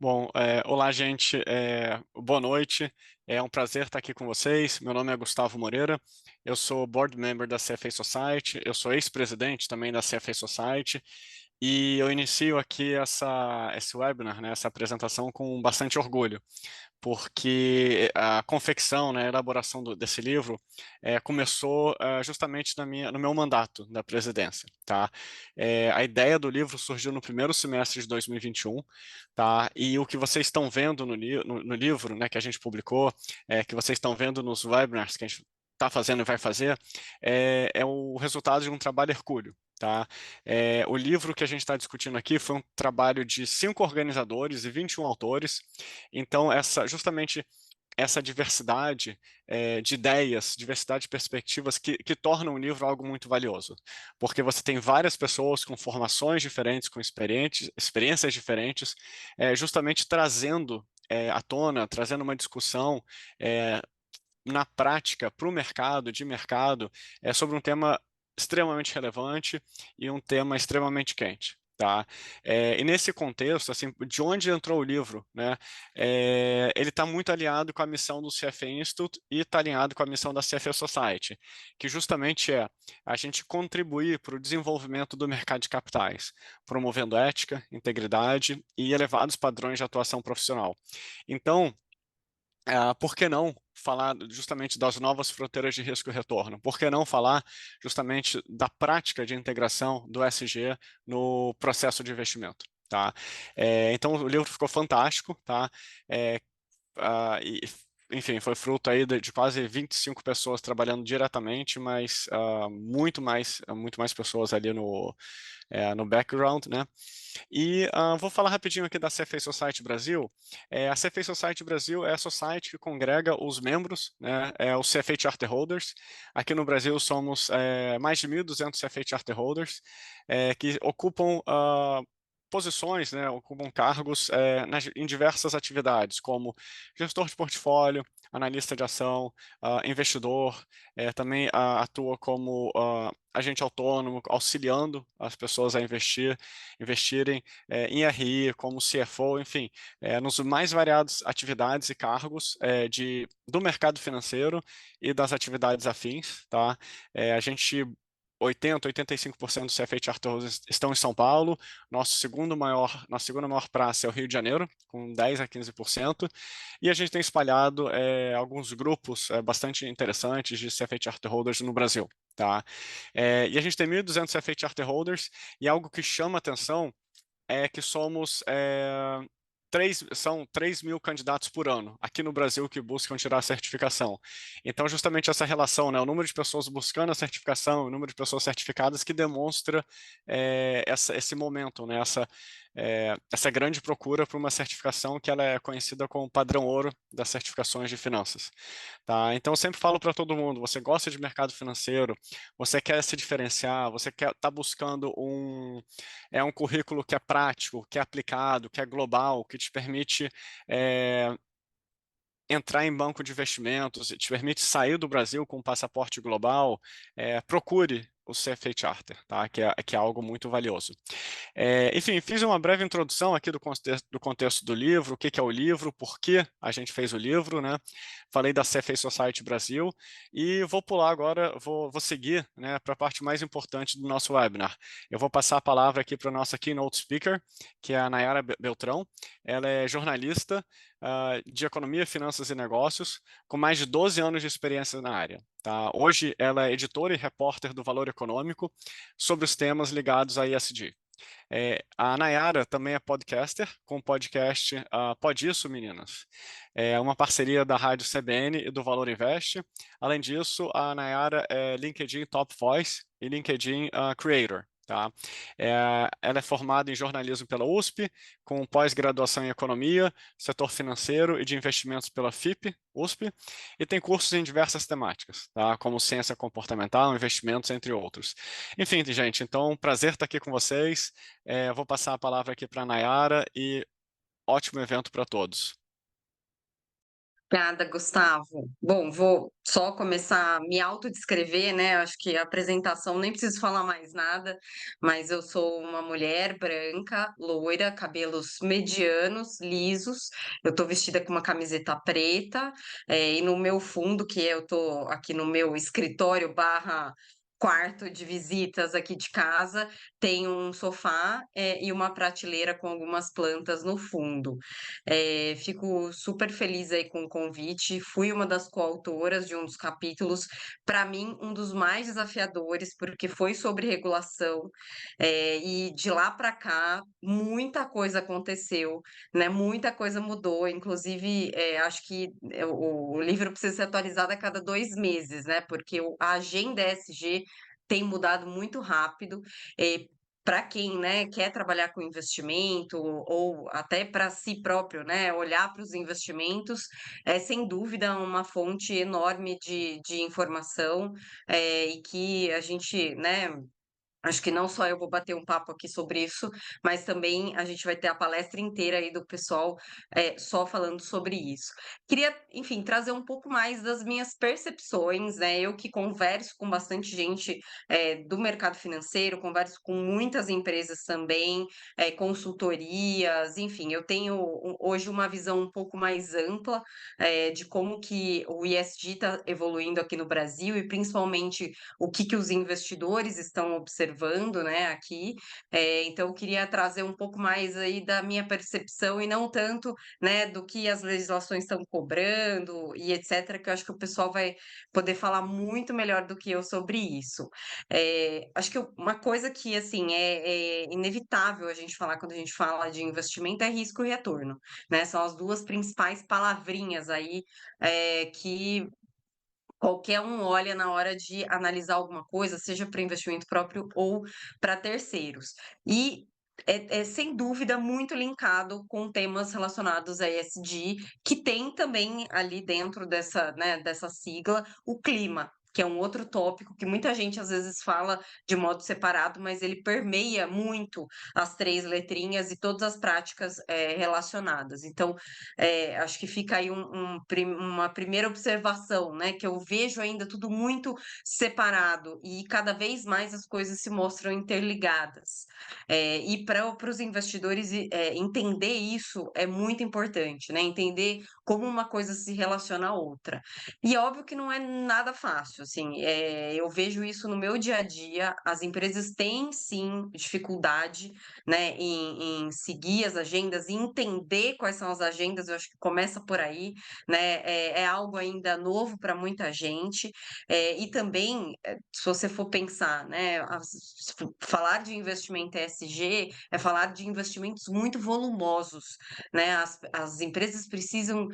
Bom, olá, gente. Boa noite. É um prazer estar aqui com vocês. Meu nome é Gustavo Moreira. Eu sou board member da CFA Society. Eu sou ex-presidente também da CFA Society. E eu inicio aqui esse webinar, né, essa apresentação com bastante orgulho, porque a confecção, né, a elaboração desse livro começou justamente no meu mandato da presidência, tá? A ideia do livro surgiu no primeiro semestre de 2021, tá? E o que vocês estão vendo no livro, né, que a gente publicou, que vocês estão vendo nos webinars que a gente está fazendo e vai fazer, é o resultado de um trabalho hercúleo. Tá? O livro que a gente está discutindo aqui foi um trabalho de 5 organizadores e 21 autores. Então, justamente essa diversidade de ideias, diversidade de perspectivas que tornam o livro algo muito valioso. Porque você tem várias pessoas com formações diferentes, com experiências diferentes, justamente trazendo à tona, trazendo uma discussão na prática para o mercado, de mercado, sobre um tema extremamente relevante e um tema extremamente quente. Tá? E nesse contexto, assim, de onde entrou o livro, né? Ele está muito alinhado com a missão do CFA Institute e está alinhado com a missão da CFA Society, que justamente é a gente contribuir para o desenvolvimento do mercado de capitais, promovendo ética, integridade e elevados padrões de atuação profissional. Então, por que não falar justamente das novas fronteiras de risco e retorno? Por que não falar justamente da prática de integração do SG no processo de investimento? Tá? Então, o livro ficou fantástico, tá? É, e, enfim, foi fruto aí de quase 25 pessoas trabalhando diretamente, mas muito mais pessoas ali no background, né? E vou falar rapidinho aqui da CFA Society Brasil. A CFA Society Brasil é a society que congrega os membros, né, os CFA Charter Holders. Aqui no Brasil somos mais de 1.200 CFA Charter Holders que ocupam posições, né, ocupam cargos em diversas atividades, como gestor de portfólio, analista de ação, investidor, também atua como agente autônomo, auxiliando as pessoas a investirem em RI, como CFO, enfim, nos mais variadas atividades e cargos do mercado financeiro e das atividades afins, tá? A gente 85% dos CFA Charter Holders estão em São Paulo. Nossa segunda maior praça é o Rio de Janeiro, com 10 a 15%. E a gente tem espalhado alguns grupos bastante interessantes de CFA Charter Holders no Brasil. Tá? E a gente tem 1.200 CFA Charter Holders, e algo que chama atenção é que são 3.000 candidatos por ano aqui no Brasil que buscam tirar a certificação. Então, justamente essa relação, né, o número de pessoas buscando a certificação, o número de pessoas certificadas que demonstra esse momento, né, essa grande procura por uma certificação que ela é conhecida como padrão ouro das certificações de finanças. Tá? Então, eu sempre falo para todo mundo, você gosta de mercado financeiro, você quer se diferenciar, você está buscando um currículo que é prático, que é aplicado, que é global, que te permite entrar em banco de investimentos, te permite sair do Brasil com um passaporte global, procure o CFA Charter, tá? Que é algo muito valioso. Enfim, fiz uma breve introdução aqui do contexto do livro, o que é o livro, por que a gente fez o livro, né? Falei da CFA Society Brasil e vou pular agora, vou seguir, né, para a parte mais importante do nosso webinar. Eu vou passar a palavra aqui para a nossa keynote speaker, que é a Nayara Beltrão. Ela é jornalista de Economia, Finanças e Negócios, com mais de 12 anos de experiência na área. Tá? Hoje, ela é editora e repórter do Valor Econômico sobre os temas ligados a ESG. A Nayara também é podcaster, com o podcast Pode Isso, Meninas. É uma parceria da Rádio CBN e do Valor Invest. Além disso, a Nayara é LinkedIn Top Voice e LinkedIn Creator. Tá? Ela é formada em jornalismo pela USP, com pós-graduação em economia, setor financeiro e de investimentos pela FIP, USP, e tem cursos em diversas temáticas, tá? Como ciência comportamental, investimentos, entre outros. Enfim, gente, então, prazer estar aqui com vocês. Eu vou passar a palavra aqui para a Nayara e ótimo evento para todos. Obrigada, Gustavo. Bom, vou só começar a me autodescrever, né? Acho que a apresentação nem preciso falar mais nada, mas eu sou uma mulher branca, loira, cabelos medianos, lisos. Eu tô vestida com uma camiseta preta, e no meu fundo, eu tô aqui no meu escritório barra quarto de visitas aqui de casa, tem um sofá, e uma prateleira com algumas plantas no fundo. Fico super feliz aí com o convite. Fui uma das coautoras de um dos capítulos, para mim, um dos mais desafiadores, porque foi sobre regulação, e de lá para cá, muita coisa aconteceu, né? Muita coisa mudou. Inclusive, acho que o livro precisa ser atualizado a cada 2 meses, né? Porque a agenda ESG tem mudado muito rápido. Para quem, né, quer trabalhar com investimento ou até para si próprio, né, olhar para os investimentos, é sem dúvida uma fonte enorme de informação, e que a gente, né, acho que não só eu vou bater um papo aqui sobre isso, mas também a gente vai ter a palestra inteira aí do pessoal, só falando sobre isso. Queria, enfim, trazer um pouco mais das minhas percepções, né? Eu que converso com bastante gente, do mercado financeiro, converso com muitas empresas também, consultorias, enfim, eu tenho hoje uma visão um pouco mais ampla, de como que o ESG está evoluindo aqui no Brasil e principalmente o que que os investidores estão observando, né, aqui. Então eu queria trazer um pouco mais aí da minha percepção e não tanto, né, do que as legislações estão cobrando e etcétera, que eu acho que o pessoal vai poder falar muito melhor do que eu sobre isso. Acho que uma coisa que, assim, é inevitável a gente falar quando a gente fala de investimento é risco e retorno, né, são as 2 principais palavrinhas aí, que qualquer um olha na hora de analisar alguma coisa, seja para investimento próprio ou para terceiros. E é sem dúvida muito linkado com temas relacionados a ESG, que tem também ali dentro dessa, né, dessa sigla, o clima, que é um outro tópico que muita gente às vezes fala de modo separado, mas ele permeia muito as 3 letrinhas e todas as práticas, relacionadas. Então, acho que fica aí uma primeira observação, né, que eu vejo ainda tudo muito separado e cada vez mais as coisas se mostram interligadas. E para os investidores entender isso é muito importante, né, entender como uma coisa se relaciona à outra. E é óbvio que não é nada fácil, assim, eu vejo isso no meu dia a dia, as empresas têm sim dificuldade, né, em seguir as agendas e entender quais são as agendas, eu acho que começa por aí, né, é algo ainda novo para muita gente, e também, se você for pensar, né, falar de investimento ESG é falar de investimentos muito volumosos, né, as empresas precisam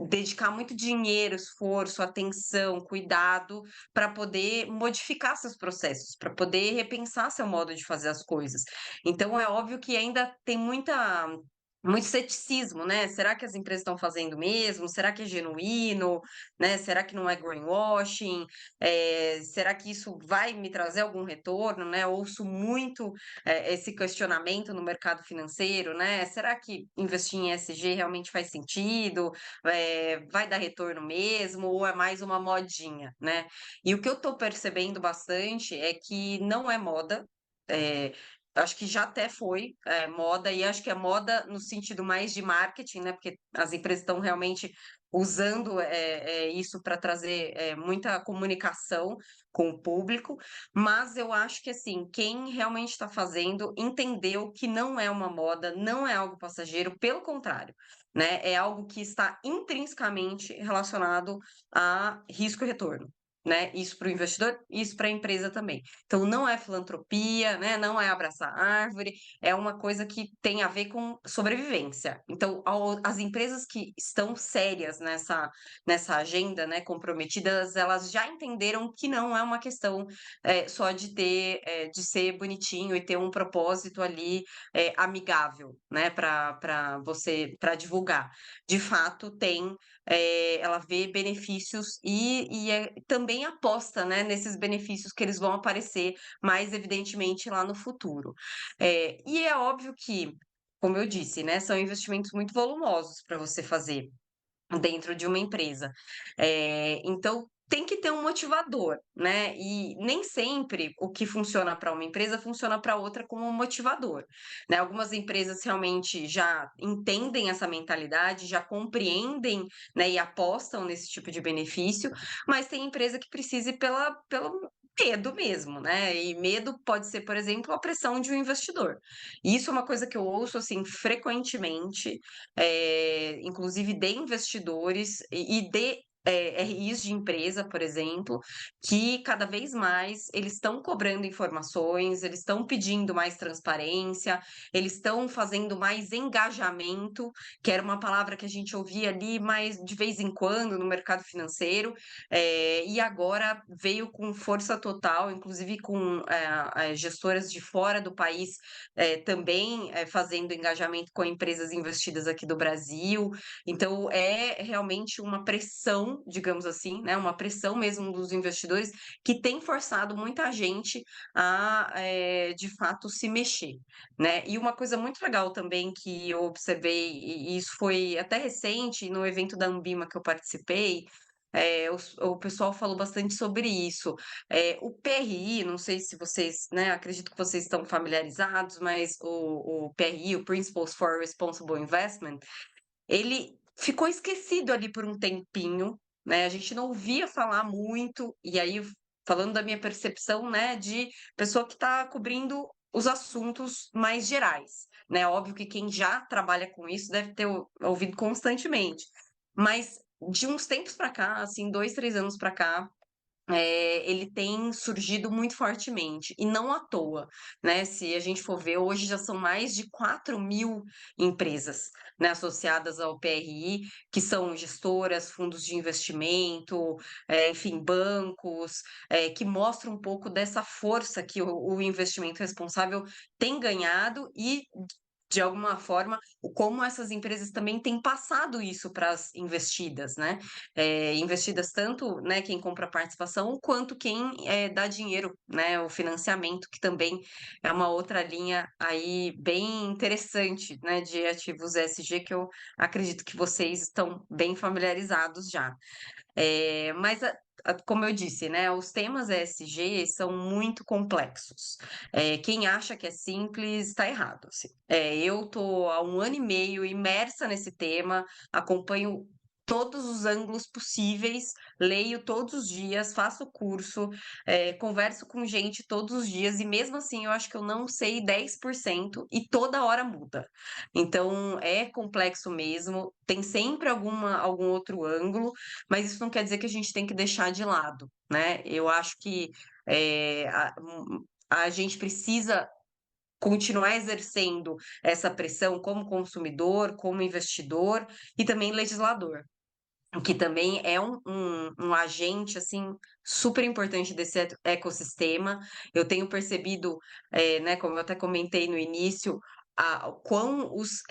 dedicar muito dinheiro, esforço, atenção, cuidado para poder modificar seus processos, para poder repensar seu modo de fazer as coisas. Então é óbvio que ainda tem muito ceticismo, né? Será que as empresas estão fazendo mesmo? Será que é genuíno? Né? Será que não é greenwashing? Será que isso vai me trazer algum retorno, né? Ouço muito, esse questionamento no mercado financeiro, né? Será que investir em ESG realmente faz sentido? Vai dar retorno mesmo ou é mais uma modinha, né? E o que eu estou percebendo bastante é que não é moda, acho que já até foi, moda, e acho que é moda no sentido mais de marketing, né? Porque as empresas estão realmente usando isso para trazer muita comunicação com o público, mas eu acho que assim, quem realmente está fazendo entendeu que não é uma moda, não é algo passageiro, pelo contrário, né? É algo que está intrinsecamente relacionado a risco e retorno, né? Isso para o investidor, isso para a empresa também. Então, não é filantropia, né? Não é abraçar árvore, é uma coisa que tem a ver com sobrevivência. Então, as empresas que estão sérias nessa agenda, né, comprometidas, elas já entenderam que não é uma questão só de ser bonitinho e ter um propósito ali amigável, né, para divulgar. De fato, ela vê benefícios e também aposta, né, nesses benefícios que eles vão aparecer mais evidentemente lá no futuro. E é óbvio que, como eu disse, né, são investimentos muito volumosos para você fazer. dentro de uma empresa. Então tem que ter um motivador, né, e nem sempre o que funciona para uma empresa funciona para outra como um motivador, né. Algumas empresas realmente já entendem essa mentalidade, já compreendem, né, e apostam nesse tipo de benefício, mas tem empresa que precisa ir pelo medo mesmo, né, e medo pode ser, por exemplo, a pressão de um investidor. Isso é uma coisa que eu ouço, assim, frequentemente, inclusive de investidores e de, RIs de empresa, por exemplo, que cada vez mais eles estão cobrando informações, eles estão pedindo mais transparência, eles estão fazendo mais engajamento, que era uma palavra que a gente ouvia ali mais de vez em quando no mercado financeiro, e agora veio com força total, inclusive com, gestoras de fora do país, também, fazendo engajamento com empresas investidas aqui do Brasil. Então é realmente uma pressão, digamos assim, né, uma pressão mesmo dos investidores que tem forçado muita gente a, de fato se mexer, né. E uma coisa muito legal também que eu observei, e isso foi até recente no evento da Anbima que eu participei, o pessoal falou bastante sobre isso. O PRI, não sei se vocês, né, acredito que vocês estão familiarizados, mas o PRI, o Principles for Responsible Investment, ele ficou esquecido ali por um tempinho, né, a gente não ouvia falar muito, e aí falando da minha percepção, né, de pessoa que está cobrindo os assuntos mais gerais, né, óbvio que quem já trabalha com isso deve ter ouvido constantemente, mas de uns tempos para cá, assim, 2, 3 anos para cá, ele tem surgido muito fortemente, e não à toa, né, se a gente for ver, hoje já são mais de 4.000 empresas, né, associadas ao PRI, que são gestoras, fundos de investimento, enfim, bancos, que mostram um pouco dessa força que o investimento responsável tem ganhado e, de alguma forma, o como essas empresas também têm passado isso para as investidas, né. Investidas tanto, né, quem compra participação, quanto quem, dá dinheiro, né, o financiamento, que também é uma outra linha aí bem interessante, né, de ativos ESG, que eu acredito que vocês estão bem familiarizados já. Mas como eu disse, né, os temas ESG são muito complexos. Quem acha que é simples está errado, assim. Eu tô há 1 ano e meio imersa nesse tema, acompanho todos os ângulos possíveis, leio todos os dias, faço curso, converso com gente todos os dias e mesmo assim eu acho que eu não sei 10% e toda hora muda. Então é complexo mesmo, tem sempre algum outro ângulo, mas isso não quer dizer que a gente tem que deixar de lado, né. Eu acho que, a gente precisa continuar exercendo essa pressão como consumidor, como investidor e também legislador, o que também é um agente, assim, super importante desse ecossistema. Eu tenho percebido, né, como eu até comentei no início, o quão os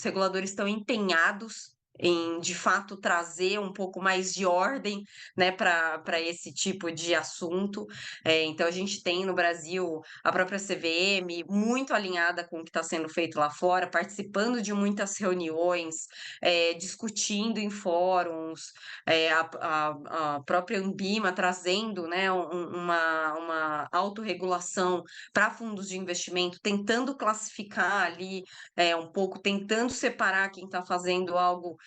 reguladores estão empenhados em, de fato, trazer um pouco mais de ordem, né, para esse tipo de assunto. Então a gente tem no Brasil a própria CVM muito alinhada com o que está sendo feito lá fora, participando de muitas reuniões, discutindo em fóruns, a própria Anbima trazendo, né, uma autorregulação para fundos de investimento, tentando classificar ali, um pouco, tentando separar quem está fazendo algo,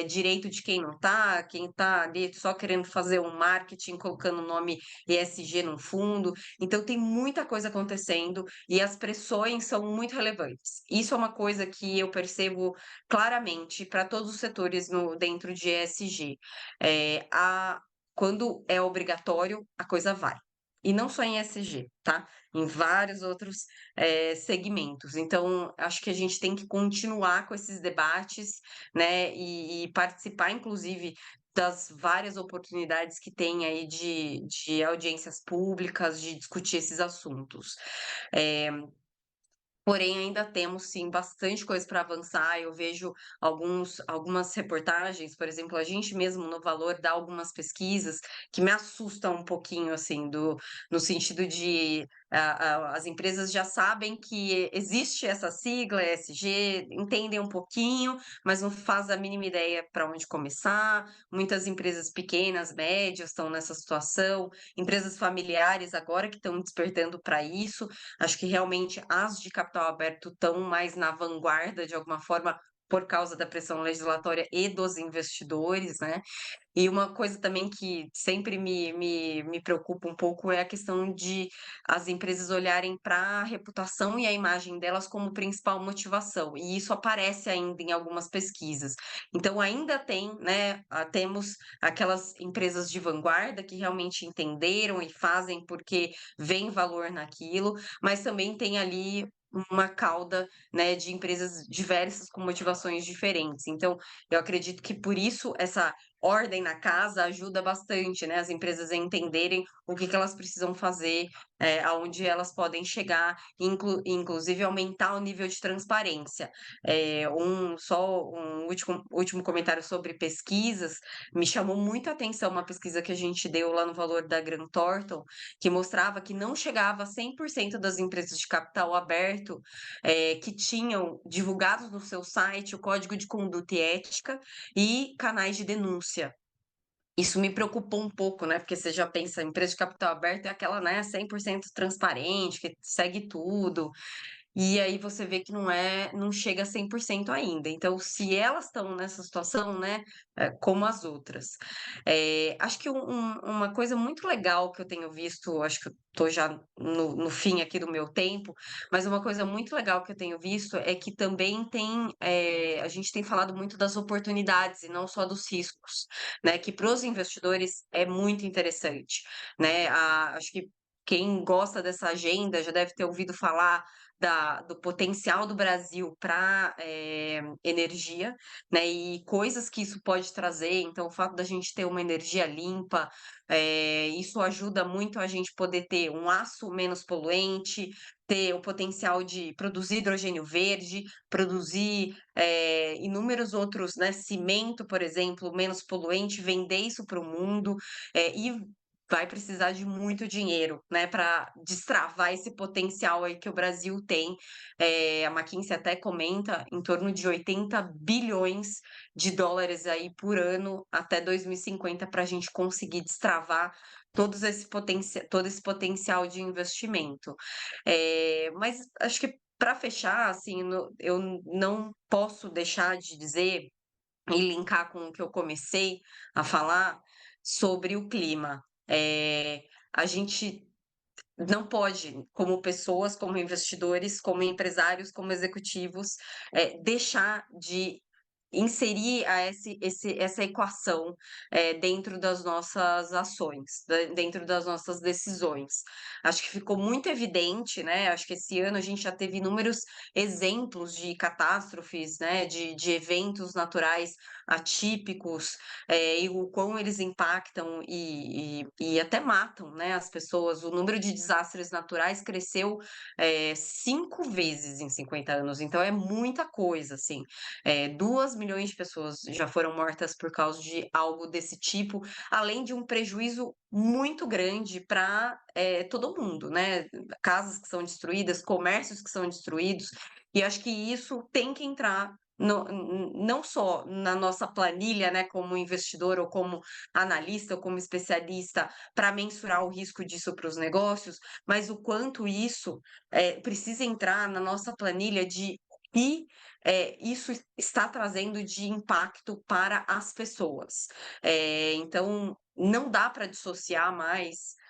direito de quem não está, quem está ali só querendo fazer um marketing, colocando o nome ESG num fundo. Então tem muita coisa acontecendo e as pressões são muito relevantes. Isso é uma coisa que eu percebo claramente para todos os setores dentro de ESG. Quando é obrigatório, a coisa vai. E não só em ESG, tá? Em vários outros, segmentos. Então, acho que a gente tem que continuar com esses debates, né? E participar, inclusive, das várias oportunidades que tem aí de audiências públicas, de discutir esses assuntos. Eh, Porém, ainda temos sim bastante coisa para avançar. Eu vejo algumas reportagens, por exemplo, a gente mesmo no Valor dá algumas pesquisas que me assustam um pouquinho, assim, no sentido de as empresas já sabem que existe essa sigla ESG, entendem um pouquinho, mas não faz a mínima ideia para onde começar. Muitas empresas pequenas, médias estão nessa situação, empresas familiares agora que estão despertando para isso. Acho que realmente as de capital aberto estão mais na vanguarda de alguma forma por causa da pressão legislatória e dos investidores, né? E uma coisa também que sempre me preocupa um pouco é a questão de as empresas olharem para a reputação e a imagem delas como principal motivação, e isso aparece ainda em algumas pesquisas. Então ainda tem, né, temos aquelas empresas de vanguarda que realmente entenderam e fazem porque vem valor naquilo, mas também tem ali uma cauda, né, de empresas diversas com motivações diferentes. Então, eu acredito que por isso essa ordem na casa ajuda bastante, né, as empresas a entenderem o que elas precisam fazer, aonde elas podem chegar, inclusive aumentar o nível de transparência. Só um último comentário sobre pesquisas, me chamou muito a atenção uma pesquisa que a gente deu lá no Valor da Grant Thornton, que mostrava que não chegava a 100% das empresas de capital aberto, que tinham divulgados no seu site o código de conduta e ética e canais de denúncia. Isso me preocupou um pouco, né, porque você já pensa, empresa de capital aberto é aquela, né, 100% transparente, que segue tudo, e aí você vê que não chega a 100% ainda. Então, se elas estão nessa situação, né, como as outras. Acho que uma coisa muito legal que eu tenho visto, acho que eu estou já no fim aqui do meu tempo, mas uma coisa muito legal que eu tenho visto é que também a gente tem falado muito das oportunidades e não só dos riscos, né, que para os investidores é muito interessante, né. Acho que quem gosta dessa agenda já deve ter ouvido falar do potencial do Brasil para energia, né, e coisas que isso pode trazer. Então, o fato da gente ter uma energia limpa, isso ajuda muito a gente poder ter um aço menos poluente, ter o potencial de produzir hidrogênio verde, produzir inúmeros outros, né, cimento, por exemplo, menos poluente, vender isso para o mundo, e vai precisar de muito dinheiro, né, para destravar esse potencial aí que o Brasil tem. A McKinsey até comenta em torno de 80 bilhões de dólares aí por ano até 2050 para a gente conseguir destravar todo esse potencial de investimento. Mas acho que para fechar, assim, eu não posso deixar de dizer e linkar com o que eu comecei a falar sobre o clima. A gente não pode, como pessoas, como investidores, como empresários, como executivos, deixar de inserir essa equação, dentro das nossas ações, dentro das nossas decisões. Acho que ficou muito evidente, né, acho que esse ano a gente já teve inúmeros exemplos de catástrofes, né, de eventos naturais atípicos, e o quão eles impactam e até matam, né, as pessoas. O número de desastres naturais cresceu, 5 vezes em 50 anos, então é muita coisa, assim. 2 milhões de pessoas já foram mortas por causa de algo desse tipo, além de um prejuízo muito grande para todo mundo, né? Casas que são destruídas, comércios que são destruídos, e acho que isso tem que entrar não só na nossa planilha, né, como investidor ou como analista ou como especialista, para mensurar o risco disso para os negócios, mas o quanto isso precisa entrar na nossa planilha de que isso está trazendo de impacto para as pessoas. Então, não dá para dissociar mais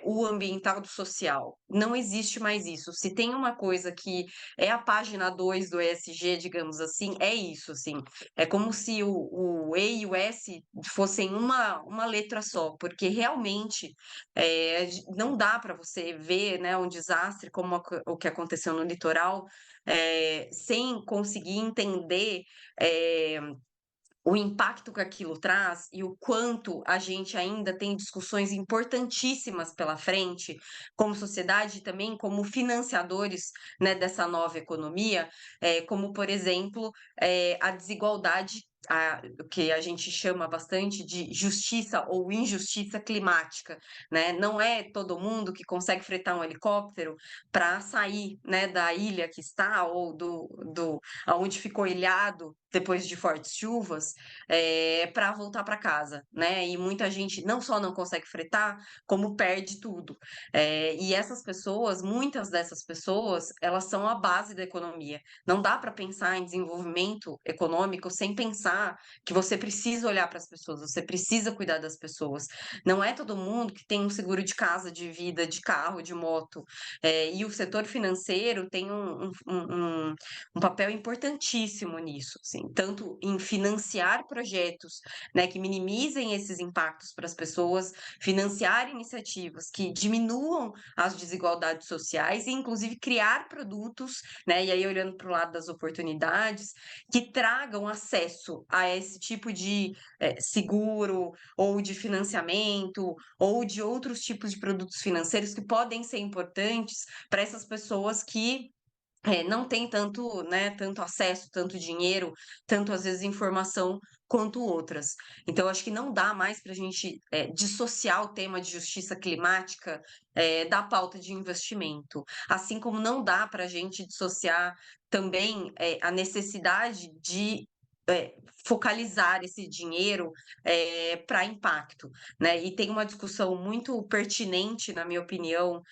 o ambiental do social. Não existe mais isso. Se tem uma coisa que é a página 2 do ESG, digamos assim, é isso, assim. É como se o E e o S fossem uma letra só, porque realmente não dá para você ver, né, um desastre como o que aconteceu no litoral, sem conseguir entender o impacto que aquilo traz e o quanto a gente ainda tem discussões importantíssimas pela frente, como sociedade e também como financiadores, né, dessa nova economia, como, por exemplo, a desigualdade o que a gente chama bastante de justiça ou injustiça climática, né? Não é todo mundo que consegue fretar um helicóptero para sair, né, da ilha que está ou do aonde ficou ilhado depois de fortes chuvas, para voltar para casa, né? E muita gente não só não consegue fretar, como perde tudo. E essas pessoas, muitas dessas pessoas, elas são a base da economia. Não dá para pensar em desenvolvimento econômico sem pensar que você precisa olhar para as pessoas, você precisa cuidar das pessoas. Não é todo mundo que tem um seguro de casa, de vida, de carro, de moto. E o setor financeiro tem um papel importantíssimo nisso, assim, tanto em financiar projetos, né, que minimizem esses impactos para as pessoas, financiar iniciativas que diminuam as desigualdades sociais e, inclusive, criar produtos, né, e aí olhando para o lado das oportunidades, que tragam acesso a esse tipo de seguro ou de financiamento ou de outros tipos de produtos financeiros que podem ser importantes para essas pessoas que não tem tanto, né, tanto acesso, tanto dinheiro, tanto às vezes informação quanto outras. Então, acho que não dá mais para a gente dissociar o tema de justiça climática da pauta de investimento. Assim como não dá para a gente dissociar também a necessidade de focalizar esse dinheiro para impacto, né? E tem uma discussão muito pertinente, na minha opinião,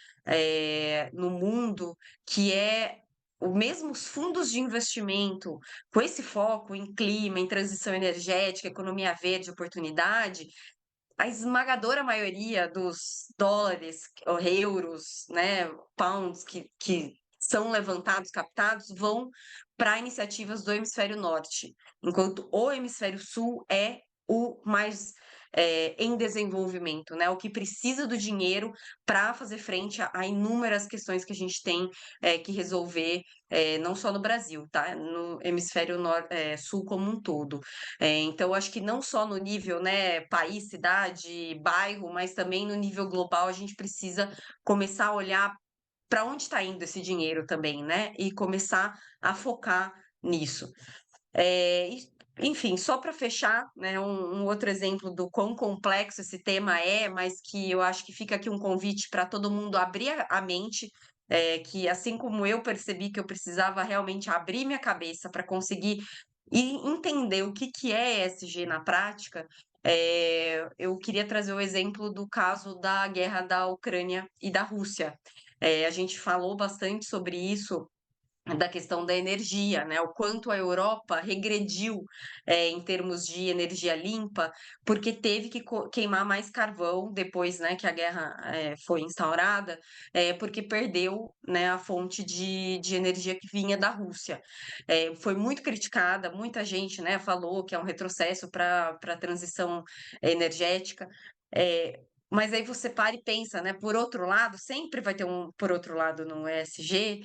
no mundo, que é o mesmo os fundos de investimento, com esse foco em clima, em transição energética, economia verde, oportunidade, a esmagadora maioria dos dólares, ou euros, né, pounds que são levantados, captados, vão para iniciativas do hemisfério norte, enquanto o hemisfério sul é o mais em desenvolvimento, né? O que precisa do dinheiro para fazer frente a inúmeras questões que a gente tem que resolver, não só no Brasil, tá? No hemisfério sul como um todo. Então, acho que não só no nível, né, país, cidade, bairro, mas também no nível global, a gente precisa começar a olhar para onde está indo esse dinheiro também, né? E começar a focar nisso. Enfim, só para fechar, né, um outro exemplo do quão complexo esse tema é, mas que eu acho que fica aqui um convite para todo mundo abrir a mente, que assim como eu percebi que eu precisava realmente abrir minha cabeça para conseguir entender o que é ESG na prática, eu queria trazer o exemplo do caso da guerra da Ucrânia e da Rússia. A gente falou bastante sobre isso da questão da energia, né? O quanto a Europa regrediu em termos de energia limpa, porque teve que queimar mais carvão depois, né, que a guerra foi instaurada, porque perdeu, né, a fonte de energia que vinha da Rússia. Foi muito criticada, muita gente, né, falou que é um retrocesso para a transição energética. Mas aí você para e pensa, né? Por outro lado, sempre vai ter um por outro lado no ESG,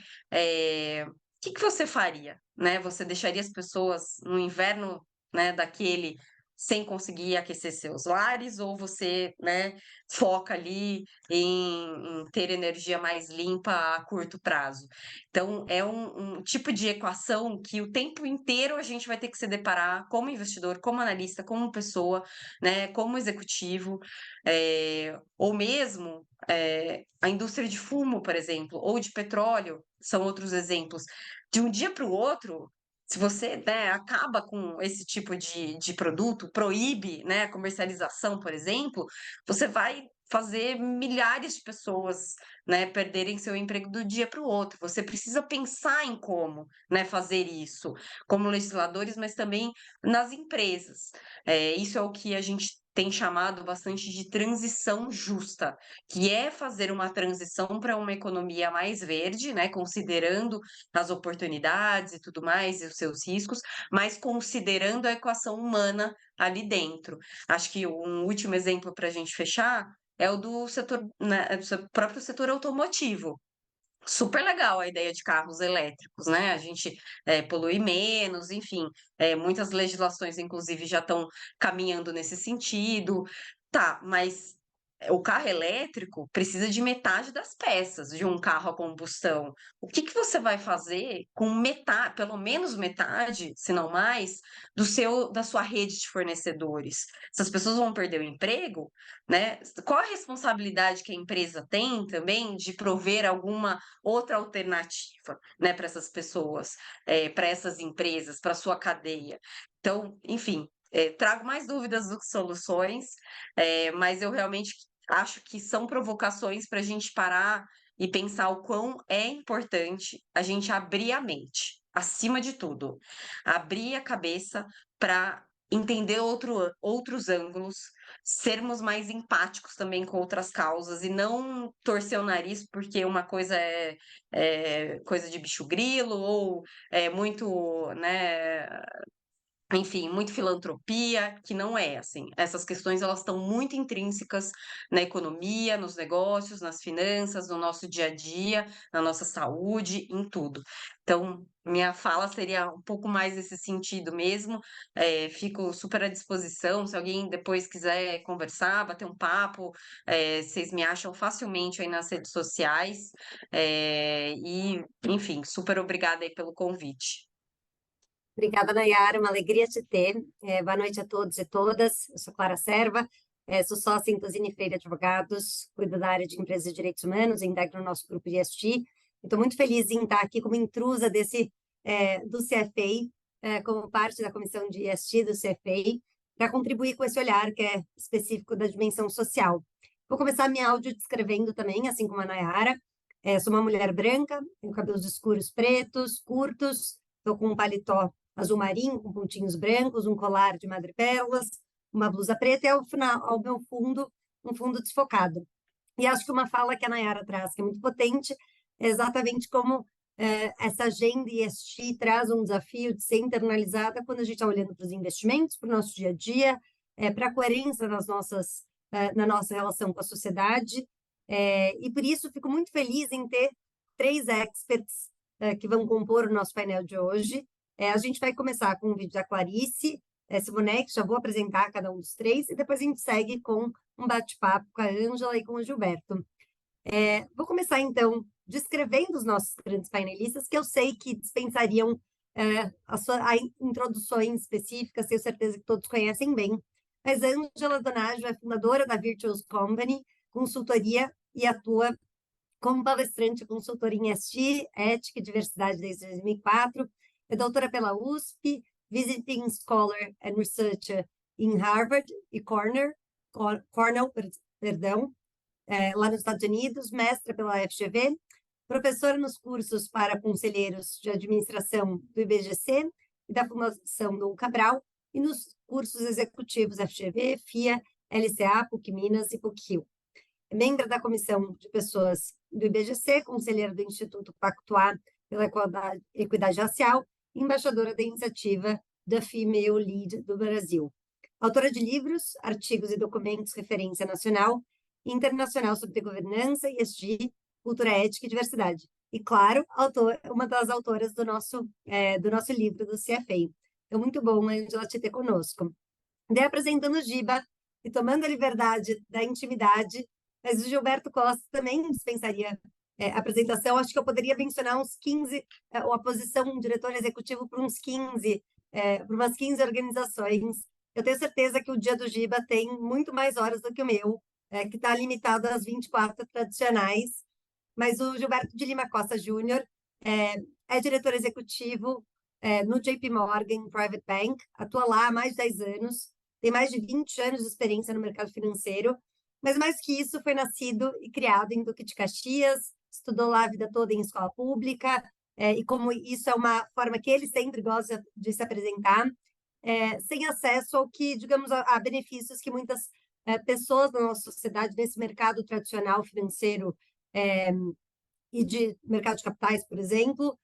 que você faria, né? Você deixaria as pessoas no inverno, né, daquele sem conseguir aquecer seus lares, ou você, né, foca ali em ter energia mais limpa a curto prazo? Então, é um tipo de equação que o tempo inteiro a gente vai ter que se deparar como investidor, como analista, como pessoa, né, como executivo, ou mesmo a indústria de fumo, por exemplo, ou de petróleo, são outros exemplos. De um dia para o outro, se você, né, acaba com esse tipo de produto, proíbe, né, a comercialização, por exemplo, você vai fazer milhares de pessoas, né, perderem seu emprego do dia para o outro. Você precisa pensar em como, né, fazer isso, como legisladores, mas também nas empresas. Isso é o que a gente tem chamado bastante de transição justa, que é fazer uma transição para uma economia mais verde, né, considerando as oportunidades e tudo mais, e os seus riscos, mas considerando a equação humana ali dentro. Acho que um último exemplo para a gente fechar é o do setor, né, do próprio setor automotivo. Super legal a ideia de carros elétricos, né? A gente polui menos, enfim, muitas legislações, inclusive, já estão caminhando nesse sentido. Tá, mas o carro elétrico precisa de metade das peças de um carro a combustão. O que que você vai fazer com metade, pelo menos metade, se não mais, da sua rede de fornecedores? Essas pessoas vão perder o emprego, né? Qual a responsabilidade que a empresa tem também de prover alguma outra alternativa, né, para essas pessoas, para essas empresas, para sua cadeia? Então, enfim, trago mais dúvidas do que soluções, mas eu realmente acho que são provocações para a gente parar e pensar o quão é importante a gente abrir a mente, acima de tudo, abrir a cabeça para entender outros ângulos, sermos mais empáticos também com outras causas e não torcer o nariz porque uma coisa é coisa de bicho grilo ou é muito, né, enfim, muito filantropia, que não é assim. Essas questões elas estão muito intrínsecas na economia, nos negócios, nas finanças, no nosso dia a dia, na nossa saúde, em tudo. Então, minha fala seria um pouco mais nesse sentido mesmo. Fico super à disposição. Se alguém depois quiser conversar, bater um papo, vocês me acham facilmente aí nas redes sociais. E, enfim, super obrigada aí pelo convite. Obrigada, Nayara, uma alegria te ter. Boa noite a todos e todas. Eu sou Clara Serva, sou sócia em Tosini Freire Advogados, cuido da área de empresas e direitos humanos, integro o nosso grupo de ESG. Estou muito feliz em estar aqui como intrusa do CFA, como parte da comissão de ESG do CFA, para contribuir com esse olhar que é específico da dimensão social. Vou começar minha áudio descrevendo também, assim como a Nayara. Sou uma mulher branca, tenho cabelos escuros pretos, curtos, estou com um paletó azul marinho, com pontinhos brancos, um colar de madrepérolas, uma blusa preta e ao meu fundo, um fundo desfocado. E acho que uma fala que a Nayara traz, que é muito potente, é exatamente como essa agenda ESG traz um desafio de ser internalizada quando a gente está olhando para os investimentos, para o nosso dia a dia, para a coerência na nossa relação com a sociedade. E por isso fico muito feliz em ter 3 experts que vão compor o nosso painel de hoje. A gente vai começar com um vídeo da Clarice Simonetti, já vou apresentar cada um dos 3, e depois a gente segue com um bate-papo com a Ângela e com o Gilberto. Vou começar, então, descrevendo os nossos grandes painelistas, que eu sei que dispensariam introduções específicas, tenho certeza que todos conhecem bem. Mas a Ângela Donaggio é fundadora da Virtuous Company, consultoria, e atua como palestrante consultora em ESG, ética e diversidade desde 2004, é doutora pela USP, visiting scholar and researcher em Harvard e Cornell, lá nos Estados Unidos, mestra pela FGV, professora nos cursos para conselheiros de administração do IBGC e da Fundação Dom Cabral, e nos cursos executivos FGV, FIA, LCA, PUC Minas e PUC Rio. É membro da Comissão de Pessoas do IBGC, conselheira do Instituto Pactuar pela Equidade Racial, e embaixadora da iniciativa da Female Lead do Brasil. Autora de livros, artigos e documentos referência nacional e internacional sobre governança, ESG, cultura ética e diversidade. E, claro, uma das autoras do nosso livro, do CFA. Então, muito bom, Ângela, te ter conosco. Daí, apresentando o Giba e tomando a liberdade da intimidade, mas o Gilberto Costa também dispensaria apresentação. Acho que eu poderia mencionar uns 15, ou a posição de diretor executivo para umas 15 organizações. Eu tenho certeza que o dia do Giba tem muito mais horas do que o meu, que está limitado às 24 tradicionais. Mas o Gilberto de Lima Costa Júnior é diretor executivo no JP Morgan Private Bank, atua lá há mais de 10 anos, tem mais de 20 anos de experiência no mercado financeiro, mas mais que isso, foi nascido e criado em Duque de Caxias, estudou lá a vida toda em escola pública, e como isso é uma forma que ele sempre gosta de se apresentar, sem acesso ao que, digamos, a benefícios que muitas pessoas na nossa sociedade, nesse mercado tradicional financeiro e de mercado de capitais, por exemplo,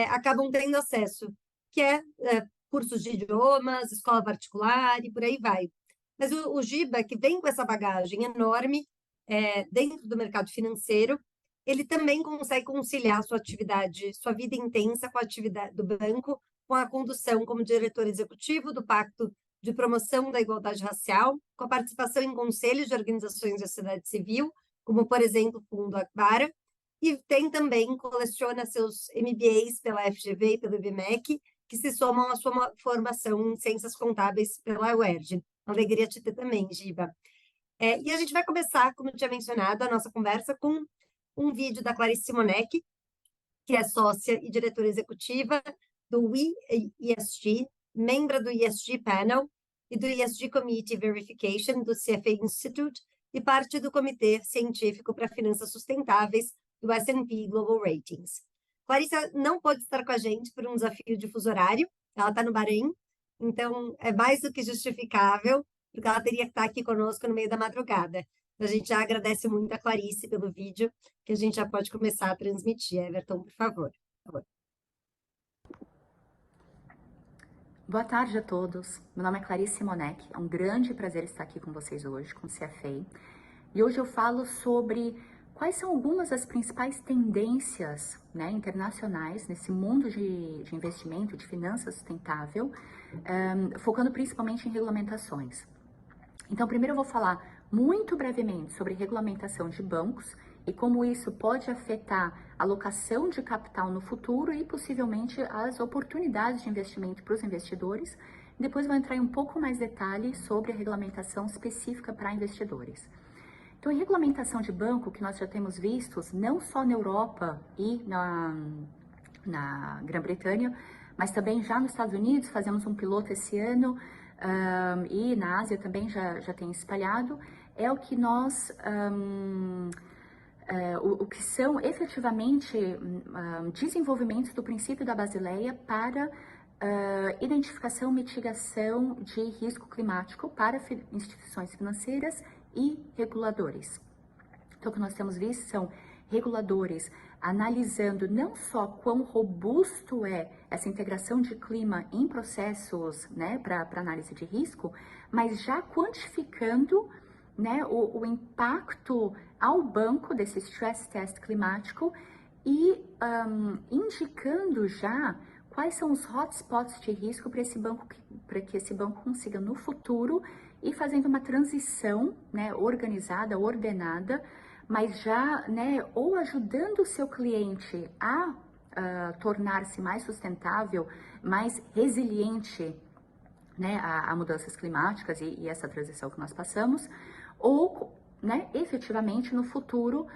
acabam tendo acesso, que é cursos de idiomas, escola particular e por aí vai. Mas o Giba, que vem com essa bagagem enorme dentro do mercado financeiro, ele também consegue conciliar sua atividade, sua vida intensa com a atividade do banco, com a condução como diretor executivo do Pacto de promoção da igualdade racial, com a participação em conselhos de organizações da sociedade civil, como, por exemplo, o Fundo Akbara, e coleciona seus MBAs pela FGV e pelo IBMEC, que se somam à sua formação em Ciências Contábeis pela UERJ. Alegria te ter também, Giba. E a gente vai começar, como eu tinha mencionado, a nossa conversa com um vídeo da Clarice Simonek, que é sócia e diretora executiva do WE-ESG, membro do ESG Panel e do ESG Committee Verification do CFA Institute e parte do Comitê Científico para Finanças Sustentáveis do S&P Global Ratings. Clarissa não pode estar com a gente por um desafio de fuso horário, ela está no Bahrein, então é mais do que justificável, porque ela teria que estar aqui conosco no meio da madrugada. A gente já agradece muito a Clarice pelo vídeo, que a gente já pode começar a transmitir. Everton, por favor. Boa tarde a todos. Meu nome é Clarice Simonek. É um grande prazer estar aqui com vocês hoje, com o CFA. E hoje eu falo sobre quais são algumas das principais tendências, né, internacionais nesse mundo de investimento, de finança sustentável, focando principalmente em regulamentações. Então, primeiro eu vou falar muito brevemente sobre regulamentação de bancos e como isso pode afetar a alocação de capital no futuro e possivelmente as oportunidades de investimento para os investidores. Depois vou entrar em um pouco mais detalhe sobre a regulamentação específica para investidores. Então, em regulamentação de banco, que nós já temos vistos, não só na Europa e na Grã-Bretanha, mas também já nos Estados Unidos, fazemos um piloto esse ano, e na Ásia também já tem espalhado, é o que nós, o que são efetivamente desenvolvimentos do princípio da Basileia para identificação e mitigação de risco climático para instituições financeiras e reguladores. Então, o que nós temos visto são reguladores analisando não só quão robusto é essa integração de clima em processos, né, para análise de risco, mas já quantificando, né, o impacto ao banco desse stress test climático e indicando já quais são os hotspots de risco para que esse banco consiga no futuro ir fazendo uma transição, né, organizada, ordenada, mas já, né, ou ajudando o seu cliente a tornar-se mais sustentável, mais resiliente, né, a mudanças climáticas e essa transição que nós passamos, ou, né, efetivamente no futuro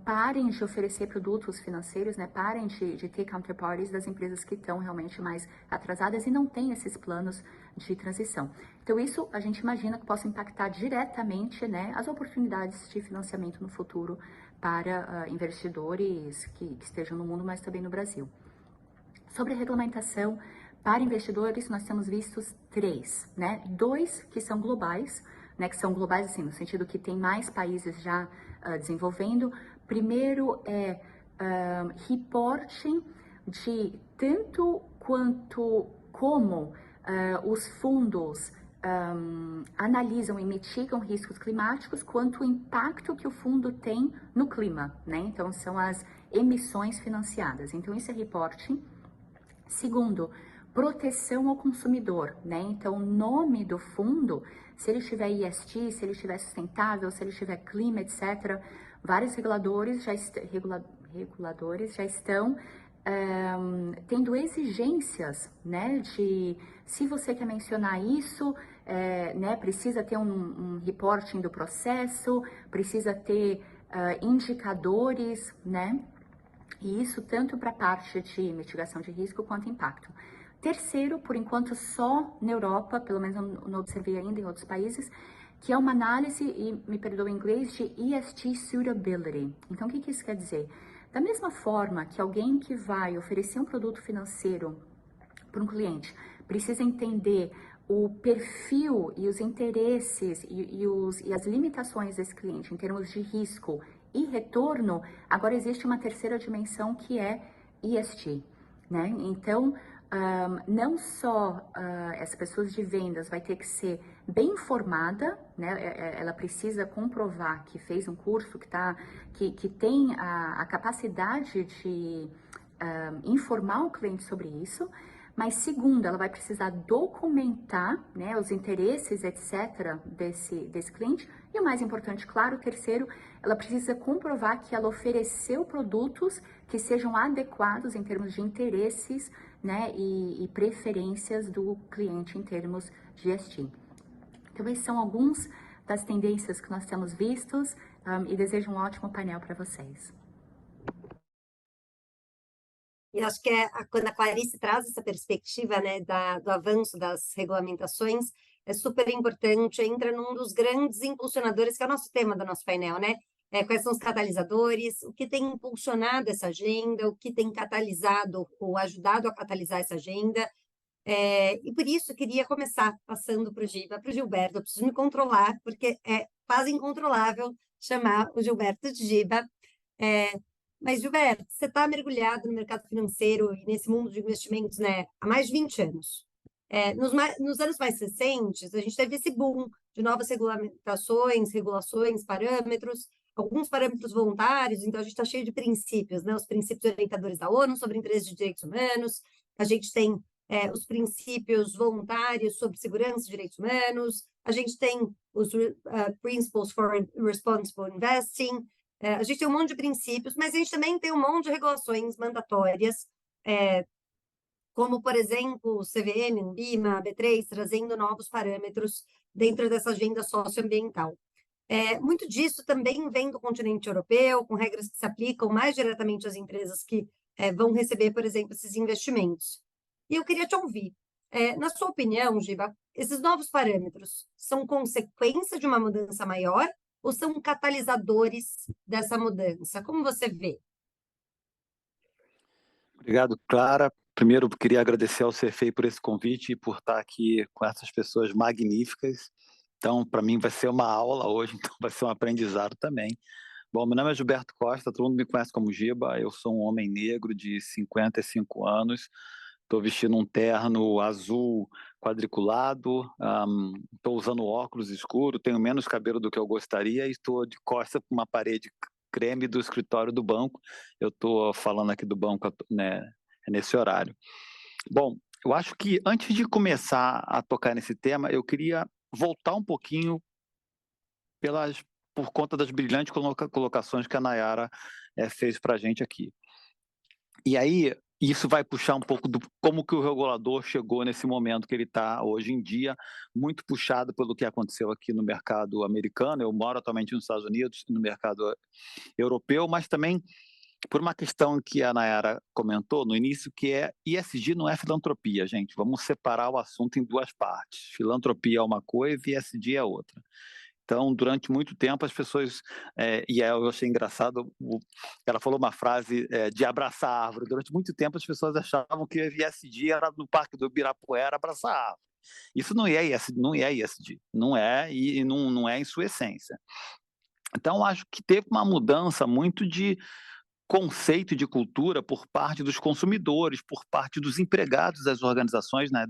parem de oferecer produtos financeiros, né, parem de ter counterparties das empresas que estão realmente mais atrasadas e não têm esses planos de transição. Então isso a gente imagina que possa impactar diretamente, né, as oportunidades de financiamento no futuro para investidores que estejam no mundo, mas também no Brasil. Sobre a regulamentação para investidores, nós temos vistos 3, né, 2 que são globais, né, que são globais assim, no sentido que tem mais países já desenvolvendo. Primeiro é reporting de tanto quanto como os fundos analisam e mitigam riscos climáticos, quanto o impacto que o fundo tem no clima, né? Então, são as emissões financiadas. Então, isso é reporting. Segundo, proteção ao consumidor, né? Então, o nome do fundo, se ele tiver ESG, se ele tiver sustentável, se ele tiver clima, etc., vários reguladores já estão tendo exigências, né? De se você quer mencionar isso, né? Precisa ter um reporting do processo, precisa ter indicadores, né? E isso tanto para a parte de mitigação de risco quanto impacto. Terceiro, por enquanto só na Europa, pelo menos eu não observei ainda em outros países, que é uma análise, e me perdoe em inglês, de ESG Suitability. Então, o que isso quer dizer? Da mesma forma que alguém que vai oferecer um produto financeiro para um cliente precisa entender o perfil e os interesses e as limitações desse cliente em termos de risco e retorno, agora existe uma terceira dimensão que é ESG, né? Então, não só as pessoas de vendas vai ter que ser bem informada, né? Ela precisa comprovar que fez um curso, que tem a capacidade de informar o cliente sobre isso, Mas segundo, ela vai precisar documentar, né, os interesses, etc., desse cliente. E o mais importante, claro, o terceiro, ela precisa comprovar que ela ofereceu produtos que sejam adequados em termos de interesses, né, e preferências do cliente em termos de ESG. Então, esses são alguns das tendências que nós temos vistos e desejo um ótimo painel para vocês. E acho que quando a Clarice traz essa perspectiva, né, do avanço das regulamentações, é super importante, entra num dos grandes impulsionadores, que é o nosso tema do nosso painel, né? Quais são os catalisadores, o que tem impulsionado essa agenda, o que tem catalisado ou ajudado a catalisar essa agenda. E por isso eu queria começar passando para o Gilberto. Eu preciso me controlar, porque é quase incontrolável chamar o Gilberto de Giba. Mas, Gilberto, você está mergulhado no mercado financeiro e nesse mundo de investimentos, né, há mais de 20 anos. Nos anos mais recentes, a gente teve esse boom de novas regulamentações, regulações, parâmetros, alguns parâmetros voluntários, então a gente está cheio de princípios, né, os princípios orientadores da ONU sobre interesse de direitos humanos, a gente tem os princípios voluntários sobre segurança e direitos humanos, a gente tem os Principles for Responsible Investing, a gente tem um monte de princípios, mas a gente também tem um monte de regulações mandatórias, como, por exemplo, o CVM, o BIMA, a B3, trazendo novos parâmetros dentro dessa agenda socioambiental. Muito disso também vem do continente europeu, com regras que se aplicam mais diretamente às empresas que vão receber, por exemplo, esses investimentos. E eu queria te ouvir. Na sua opinião, Giba, esses novos parâmetros são consequência de uma mudança maior ou são catalisadores dessa mudança? Como você vê? Obrigado, Clara. Primeiro, queria agradecer ao CFEI por esse convite e por estar aqui com essas pessoas magníficas. Então, para mim, vai ser uma aula hoje, então vai ser um aprendizado também. Bom, meu nome é Gilberto Costa, todo mundo me conhece como Giba, eu sou um homem negro de 55 anos, estou vestindo um terno azul quadriculado, estou usando óculos escuros, tenho menos cabelo do que eu gostaria e estou de costas para uma parede creme do escritório do banco. Eu estou falando aqui do banco, né, nesse horário. Bom, eu acho que antes de começar a tocar nesse tema, eu queria voltar um pouquinho por conta das brilhantes colocações que a Nayara fez para a gente aqui. E aí, isso vai puxar um pouco do como que o regulador chegou nesse momento que ele está hoje em dia, muito puxado pelo que aconteceu aqui no mercado americano. Eu moro atualmente nos Estados Unidos, no mercado europeu, mas também por uma questão que a Nayara comentou no início, que é ESG não é filantropia, gente. Vamos separar o assunto em duas partes. Filantropia é uma coisa e ESG é outra. Então, durante muito tempo, as pessoas... e eu achei engraçado, ela falou uma frase de abraçar a árvore. Durante muito tempo, as pessoas achavam que ESG era no Parque do Ibirapuera abraçar a árvore. Isso não é ESG. Não é, e não é em sua essência. Então, acho que teve uma mudança muito de conceito de cultura por parte dos consumidores, por parte dos empregados das organizações, né,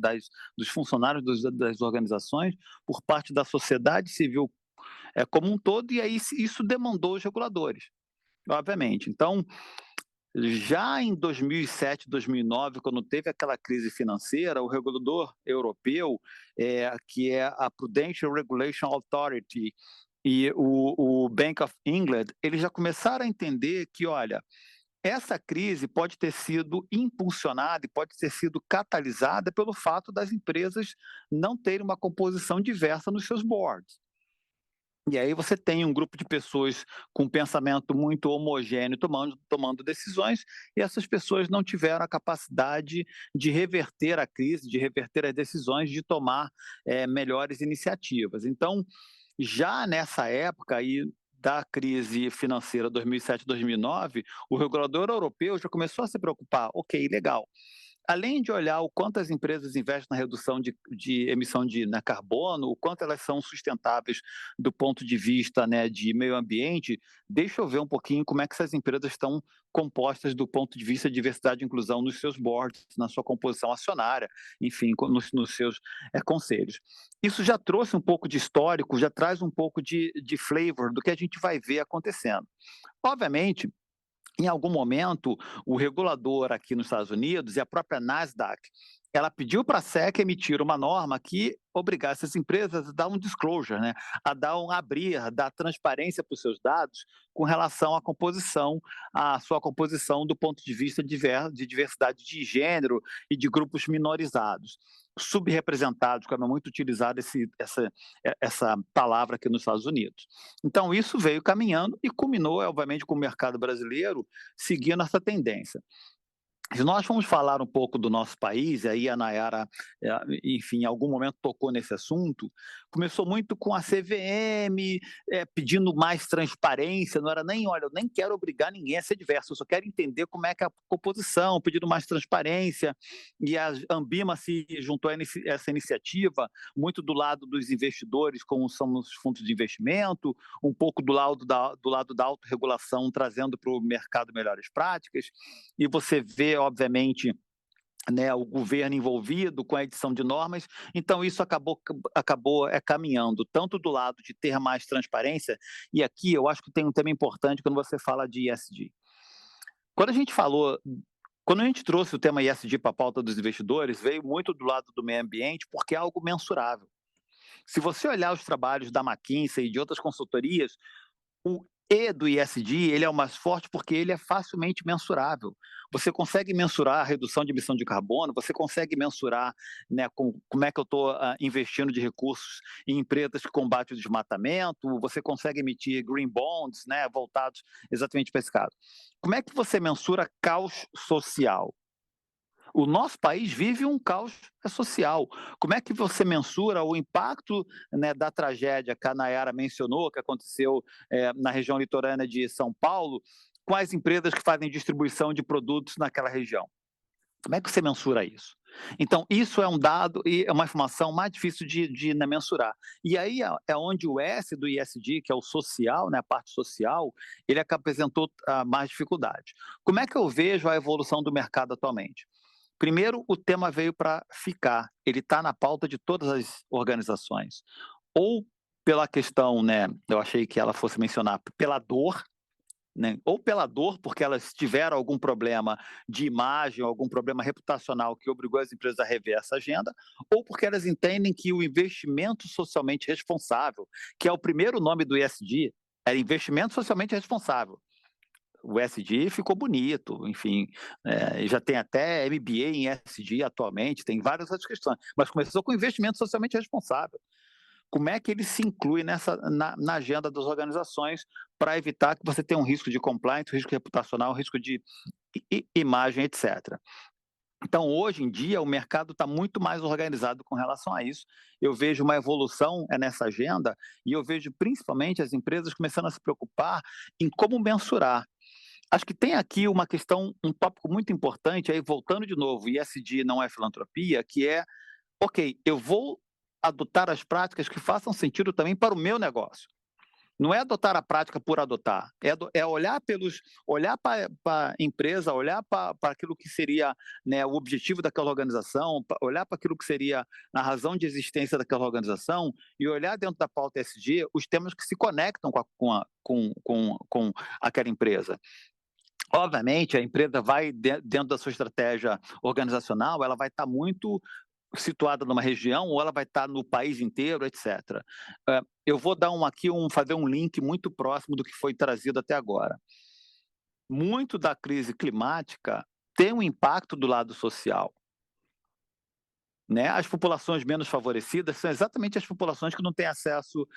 dos funcionários das organizações, por parte da sociedade civil como um todo, e aí isso demandou os reguladores, obviamente. Então, já em 2007, 2009, quando teve aquela crise financeira, o regulador europeu, que é a Prudential Regulation Authority, e o Bank of England, eles já começaram a entender que, olha, essa crise pode ter sido impulsionada e pode ter sido catalisada pelo fato das empresas não terem uma composição diversa nos seus boards. E aí você tem um grupo de pessoas com um pensamento muito homogêneo tomando decisões, e essas pessoas não tiveram a capacidade de reverter a crise, de reverter as decisões, de tomar melhores iniciativas. Então, já nessa época aí da crise financeira 2007-2009, o regulador europeu já começou a se preocupar, ok, legal. Além de olhar o quanto as empresas investem na redução de emissão de carbono, o quanto elas são sustentáveis do ponto de vista, né, de meio ambiente, deixa eu ver um pouquinho como é que essas empresas estão compostas do ponto de vista de diversidade e inclusão nos seus boards, na sua composição acionária, enfim, nos seus conselhos. Isso já trouxe um pouco de histórico, já traz um pouco de flavor do que a gente vai ver acontecendo. Obviamente, em algum momento, o regulador aqui nos Estados Unidos e a própria Nasdaq, ela pediu para a SEC emitir uma norma que obrigasse as empresas a dar um disclosure, né? A dar um abrir, a dar transparência para os seus dados com relação à sua composição do ponto de vista de diversidade de gênero e de grupos minorizados, subrepresentados, como é muito utilizada essa palavra aqui nos Estados Unidos. Então, isso veio caminhando e culminou, obviamente, com o mercado brasileiro seguindo essa tendência. Se nós vamos falar um pouco do nosso país, e aí a Nayara, enfim, em algum momento tocou nesse assunto, começou muito com a CVM, pedindo mais transparência, não era nem, olha, eu nem quero obrigar ninguém a ser diverso, eu só quero entender como é que é a composição, pedindo mais transparência, e a Ambima se juntou a essa iniciativa, muito do lado dos investidores, como são os fundos de investimento, um pouco do lado da autorregulação, trazendo para o mercado melhores práticas, e você vê, obviamente, né, o governo envolvido com a edição de normas, então isso acabou caminhando, tanto do lado de ter mais transparência, e aqui eu acho que tem um tema importante quando você fala de ESG. Quando a gente trouxe o tema ESG para a pauta dos investidores, veio muito do lado do meio ambiente, porque é algo mensurável. Se você olhar os trabalhos da McKinsey e de outras consultorias, o E do ESG, ele é o mais forte porque ele é facilmente mensurável. Você consegue mensurar a redução de emissão de carbono, você consegue mensurar, né, como é que eu estou investindo de recursos em empresas que combatem o desmatamento, você consegue emitir green bonds, né, voltados exatamente para esse caso. Como é que você mensura caos social? O nosso país vive um caos social. Como é que você mensura o impacto, né, da tragédia que a Nayara mencionou, que aconteceu na região litorânea de São Paulo, com as empresas que fazem distribuição de produtos naquela região? Como é que você mensura isso? Então, isso é um dado e é uma informação mais difícil de mensurar. E aí é onde o S do ESG, que é o social, né, a parte social, ele apresentou mais dificuldade. Como é que eu vejo a evolução do mercado atualmente? Primeiro, o tema veio para ficar, ele está na pauta de todas as organizações. Ou pela questão, né, eu achei que ela fosse mencionar, pela dor, né, ou pela dor, porque elas tiveram algum problema de imagem, algum problema reputacional que obrigou as empresas a rever essa agenda, ou porque elas entendem que o investimento socialmente responsável, que é o primeiro nome do ESG, era investimento socialmente responsável. O ESG ficou bonito, enfim, já tem até MBA em ESG atualmente, tem várias outras questões, mas começou com investimento socialmente responsável. Como é que ele se inclui na agenda das organizações para evitar que você tenha um risco de compliance, risco reputacional, risco de imagem, etc. Então, hoje em dia, o mercado está muito mais organizado com relação a isso. Eu vejo uma evolução nessa agenda e eu vejo principalmente as empresas começando a se preocupar em como mensurar. Acho que tem aqui uma questão, um tópico muito importante, aí voltando de novo, ESG não é filantropia, que é, ok, eu vou adotar as práticas que façam sentido também para o meu negócio. Não é adotar a prática por adotar, é olhar para a empresa, olhar para aquilo que seria, né, o objetivo daquela organização, olhar para aquilo que seria a razão de existência daquela organização e olhar dentro da pauta ESG os temas que se conectam com aquela empresa. Obviamente, a empresa vai, dentro da sua estratégia organizacional, ela vai estar muito situada numa região ou ela vai estar no país inteiro, etc. Eu vou dar fazer um link muito próximo do que foi trazido até agora. Muito da crise climática tem um impacto do lado social. Né? As populações menos favorecidas são exatamente as populações que não têm acesso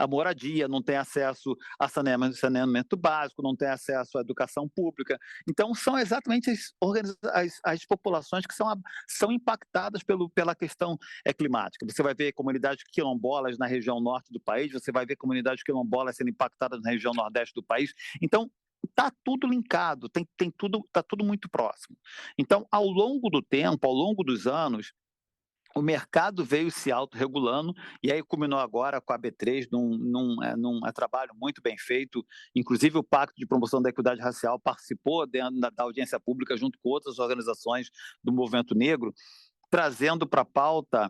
a moradia, não tem acesso a saneamento básico, não tem acesso à educação pública. Então, são exatamente as populações que são impactadas pela questão climática. Você vai ver comunidades quilombolas na região norte do país, você vai ver comunidades quilombolas sendo impactadas na região nordeste do país. Então, está tudo linkado, está tudo muito próximo. Então, ao longo do tempo, ao longo dos anos, o mercado veio se autorregulando e aí culminou agora com a B3 num trabalho muito bem feito. Inclusive, o Pacto de Promoção da Equidade Racial participou da audiência pública junto com outras organizações do movimento negro, trazendo para a pauta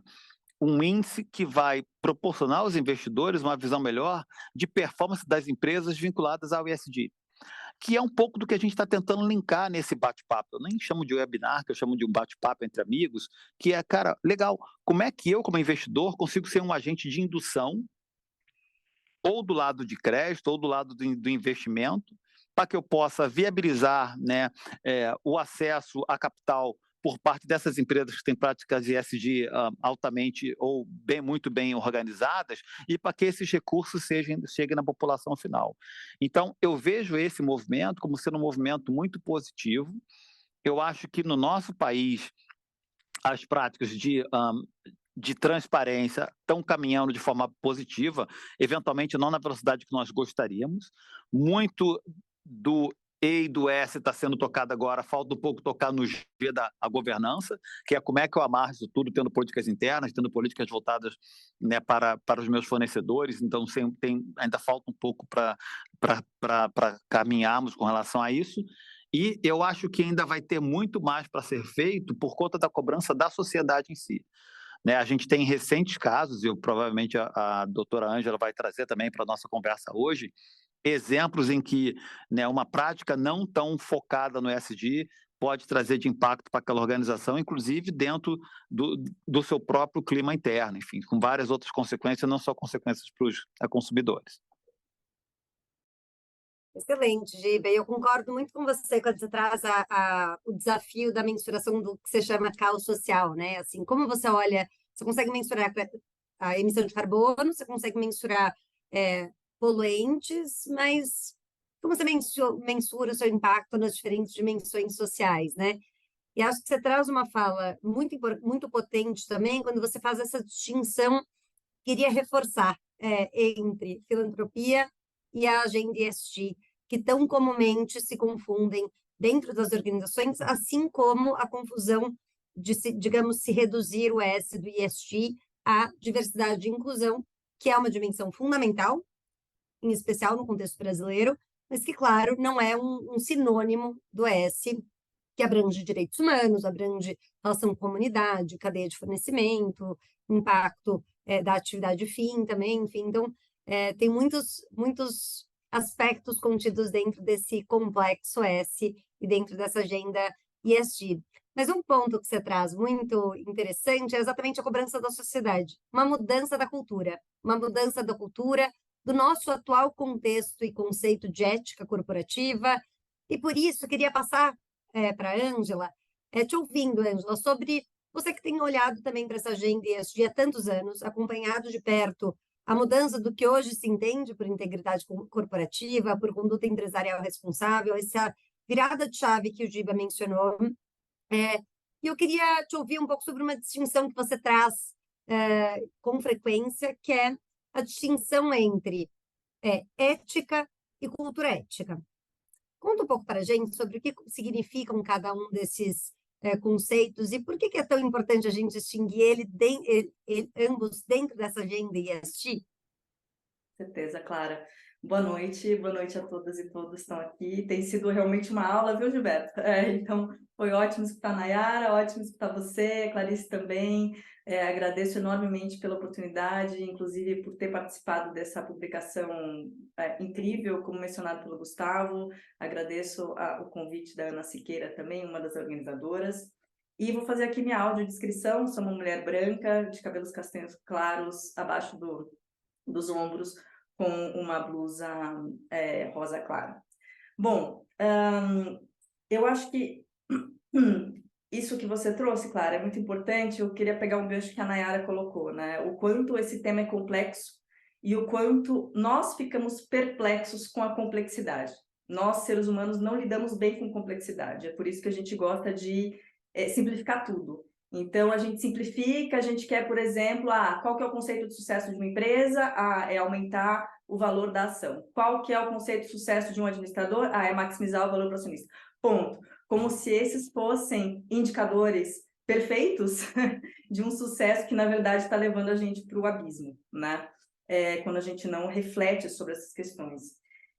um índice que vai proporcionar aos investidores uma visão melhor de performance das empresas vinculadas ao ESG. que é um pouco do que a gente está tentando linkar nesse bate-papo. Eu nem chamo de webinar, que eu chamo de um bate-papo entre amigos, que é, cara, legal, como é que eu, como investidor, consigo ser um agente de indução, ou do lado de crédito, ou do lado do investimento, para que eu possa viabilizar, né, o acesso a capital por parte dessas empresas que têm práticas de ESG altamente ou muito bem organizadas, e para que esses recursos cheguem na população final. Então, eu vejo esse movimento como sendo um movimento muito positivo. Eu acho que no nosso país, as práticas de transparência estão caminhando de forma positiva, eventualmente não na velocidade que nós gostaríamos. Muito do E e do S está sendo tocado agora, falta um pouco tocar no G da governança, que é como é que eu amarro isso tudo, tendo políticas internas, tendo políticas voltadas, né, para os meus fornecedores, então ainda falta um pouco para caminharmos com relação a isso. E eu acho que ainda vai ter muito mais para ser feito por conta da cobrança da sociedade em si. Né, a gente tem recentes casos, e provavelmente a doutora Ângela vai trazer também para a nossa conversa hoje, exemplos em que, né, uma prática não tão focada no ESG pode trazer de impacto para aquela organização, inclusive dentro do seu próprio clima interno, enfim, com várias outras consequências, não só consequências para os consumidores. Excelente, Giba. Eu concordo muito com você quando você traz o desafio da mensuração do que você chama caos social, né? Assim, como você olha, você consegue mensurar a emissão de carbono, você consegue mensurar poluentes, mas como você mensura o seu impacto nas diferentes dimensões sociais, né? E acho que você traz uma fala muito potente também quando você faz essa distinção, queria reforçar, entre filantropia e a agenda ESG, que tão comumente se confundem dentro das organizações, assim como a confusão de, digamos, se reduzir o S do ESG à diversidade e inclusão, que é uma dimensão fundamental, em especial no contexto brasileiro, mas que, claro, não é um sinônimo do S, que abrange direitos humanos, abrange relação com comunidade, cadeia de fornecimento, impacto da atividade fim também, enfim. Então, tem muitos aspectos contidos dentro desse complexo S e dentro dessa agenda ESG. Mas um ponto que você traz muito interessante é exatamente a cobrança da sociedade, uma mudança da cultura do nosso atual contexto e conceito de ética corporativa, e por isso queria passar para a Ângela, te ouvindo, Ângela, sobre você que tem olhado também para essa agenda ESG há tantos anos, acompanhado de perto a mudança do que hoje se entende por integridade corporativa, por conduta empresarial responsável, essa virada de chave que o Giba mencionou. E eu queria te ouvir um pouco sobre uma distinção que você traz com frequência, que é a distinção entre ética e cultura ética. Conta um pouco para a gente sobre o que significam cada um desses conceitos e por que é tão importante a gente distinguir ambos dentro dessa agenda ESG? Certeza, Clara. Boa noite a todas e todos que estão aqui. Tem sido realmente uma aula, viu, Gilberto? Então, foi ótimo escutar a Nayara, ótimo escutar você, Clarice também. Agradeço enormemente pela oportunidade, inclusive por ter participado dessa publicação incrível, como mencionado pelo Gustavo. Agradeço o convite da Ana Siqueira também, uma das organizadoras. E vou fazer aqui minha audiodescrição. Sou uma mulher branca, de cabelos castanhos claros, abaixo dos ombros, com uma blusa rosa clara. Bom, eu acho que isso que você trouxe, Clara, é muito importante. Eu queria pegar um gancho que a Nayara colocou, né? O quanto esse tema é complexo e o quanto nós ficamos perplexos com a complexidade. Nós, seres humanos, não lidamos bem com complexidade. É por isso que a gente gosta de simplificar tudo. Então, a gente simplifica, a gente quer, por exemplo, qual que é o conceito de sucesso de uma empresa? É aumentar o valor da ação. Qual que é o conceito de sucesso de um administrador? É maximizar o valor para o acionista. Ponto. Como se esses fossem indicadores perfeitos de um sucesso que, na verdade, está levando a gente para o abismo, né? Quando a gente não reflete sobre essas questões.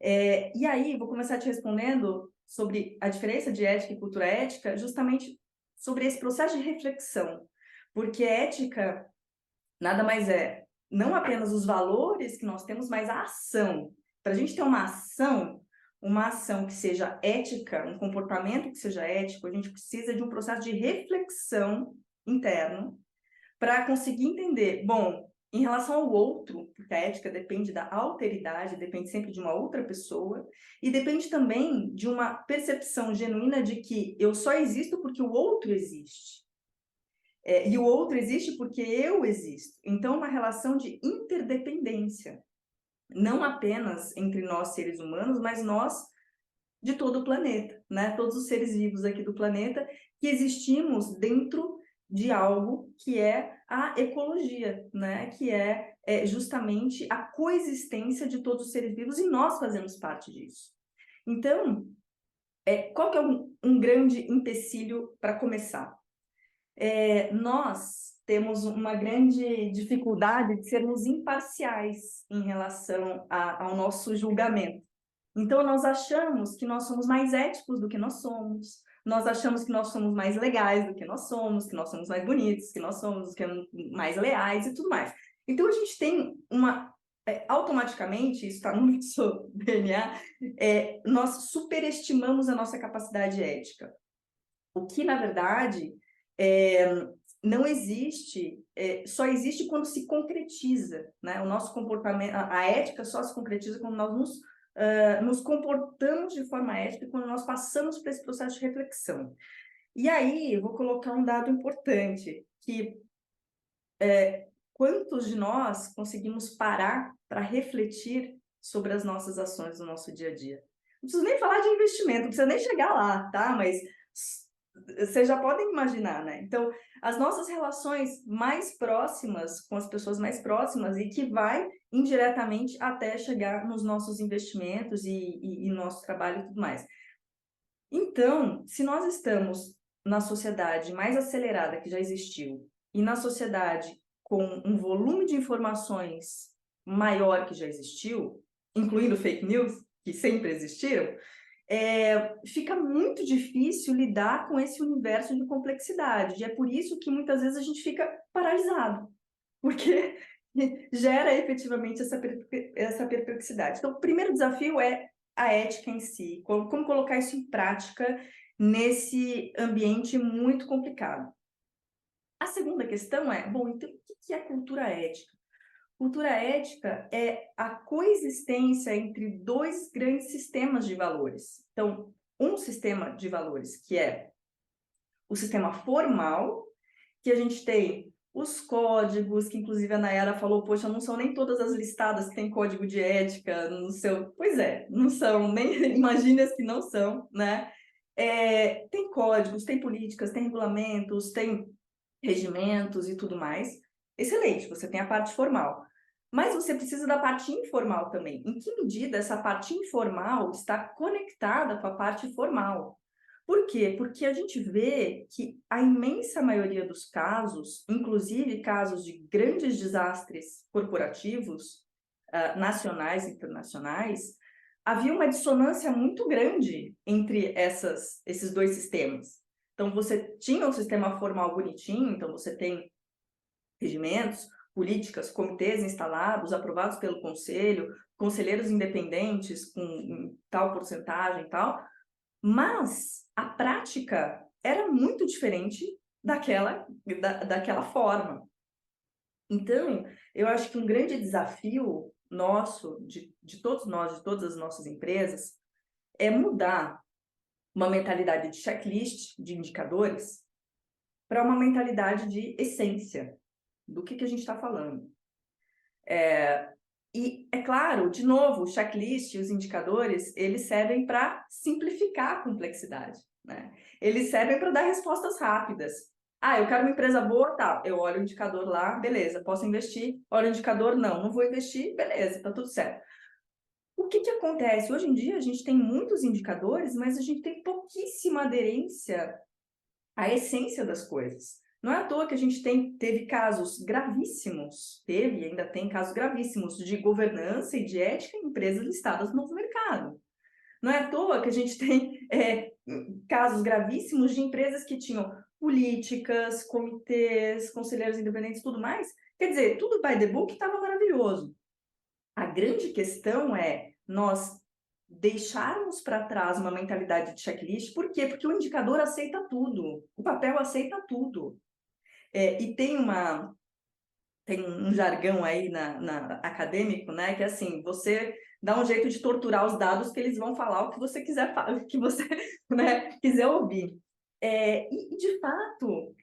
E aí, vou começar te respondendo sobre a diferença de ética e cultura ética, justamente sobre esse processo de reflexão, porque ética nada mais não apenas os valores que nós temos, mas a ação. Para a gente ter uma ação, uma ação que seja ética, um comportamento que seja ético, a gente precisa de um processo de reflexão interno para conseguir entender, bom, em relação ao outro, porque a ética depende da alteridade, depende sempre de uma outra pessoa, e depende também de uma percepção genuína de que eu só existo porque o outro existe. E o outro existe porque eu existo. Então, uma relação de interdependência. Não apenas entre nós, seres humanos, mas nós de todo o planeta, né? Todos os seres vivos aqui do planeta, que existimos dentro de algo que é a ecologia, né? Que é justamente a coexistência de todos os seres vivos, e nós fazemos parte disso. Então, qual que é um grande empecilho para começar? Nós temos uma grande dificuldade de sermos imparciais em relação ao nosso julgamento. Então, nós achamos que nós somos mais éticos do que nós somos, nós achamos que nós somos mais legais do que nós somos mais bonitos, que nós somos mais leais e tudo mais. Então, a gente tem automaticamente, isso está no nosso DNA, nós superestimamos a nossa capacidade ética. O que, na verdade, não existe, só existe quando se concretiza, né? O nosso comportamento, a ética só se concretiza quando nós nos comportamos de forma ética, quando nós passamos por esse processo de reflexão. E aí, eu vou colocar um dado importante, que quantos de nós conseguimos parar para refletir sobre as nossas ações no nosso dia a dia? Não preciso nem falar de investimento, não precisa nem chegar lá, tá? Mas vocês já podem imaginar, né? Então, as nossas relações mais próximas com as pessoas mais próximas, e que vai indiretamente até chegar nos nossos investimentos e nosso trabalho e tudo mais. Então, se nós estamos na sociedade mais acelerada que já existiu, e na sociedade com um volume de informações maior que já existiu, incluindo fake news, que sempre existiram, fica muito difícil lidar com esse universo de complexidade. E é por isso que muitas vezes a gente fica paralisado, porque gera efetivamente essa perplexidade. Então, o primeiro desafio é a ética em si, como colocar isso em prática nesse ambiente muito complicado. A segunda questão é, bom, então o que é cultura ética? Cultura ética é a coexistência entre dois grandes sistemas de valores. Então, um sistema de valores que é o sistema formal, que a gente tem os códigos, que inclusive a Nayara falou, poxa, não são nem todas as listadas que têm código de ética no seu... Pois é, não são, nem imagine as que não são, né? Tem códigos, tem políticas, tem regulamentos, tem regimentos e tudo mais. Excelente, você tem a parte formal. Mas você precisa da parte informal também. Em que medida essa parte informal está conectada com a parte formal? Por quê? Porque a gente vê que a imensa maioria dos casos, inclusive casos de grandes desastres corporativos, nacionais e internacionais, havia uma dissonância muito grande entre esses dois sistemas. Então, você tinha um sistema formal bonitinho, então você tem regimentos, políticas, comitês instalados, aprovados pelo conselho, conselheiros independentes com tal porcentagem e tal, mas a prática era muito diferente daquela forma. Então, eu acho que um grande desafio nosso, de todos nós, de todas as nossas empresas, é mudar uma mentalidade de checklist, de indicadores, para uma mentalidade de essência do que a gente está falando. E, é claro, de novo, o checklist e os indicadores, eles servem para simplificar a complexidade, né? Eles servem para dar respostas rápidas. Eu quero uma empresa boa, tá, eu olho o indicador lá, beleza, posso investir, olho o indicador, não vou investir, beleza, tá tudo certo. O que acontece? Hoje em dia, a gente tem muitos indicadores, mas a gente tem pouquíssima aderência à essência das coisas. Não é à toa que a gente teve casos gravíssimos, teve e ainda tem casos gravíssimos de governança e de ética em empresas listadas no novo mercado. Não é à toa que a gente tem casos gravíssimos de empresas que tinham políticas, comitês, conselheiros independentes e tudo mais. Quer dizer, tudo by the book estava maravilhoso. A grande questão é nós deixarmos para trás uma mentalidade de checklist. Por quê? Porque o indicador aceita tudo, o papel aceita tudo. E tem um jargão aí acadêmico, né, que é assim, você dá um jeito de torturar os dados que eles vão falar o que você quiser, que você, né, quiser ouvir. E de fato,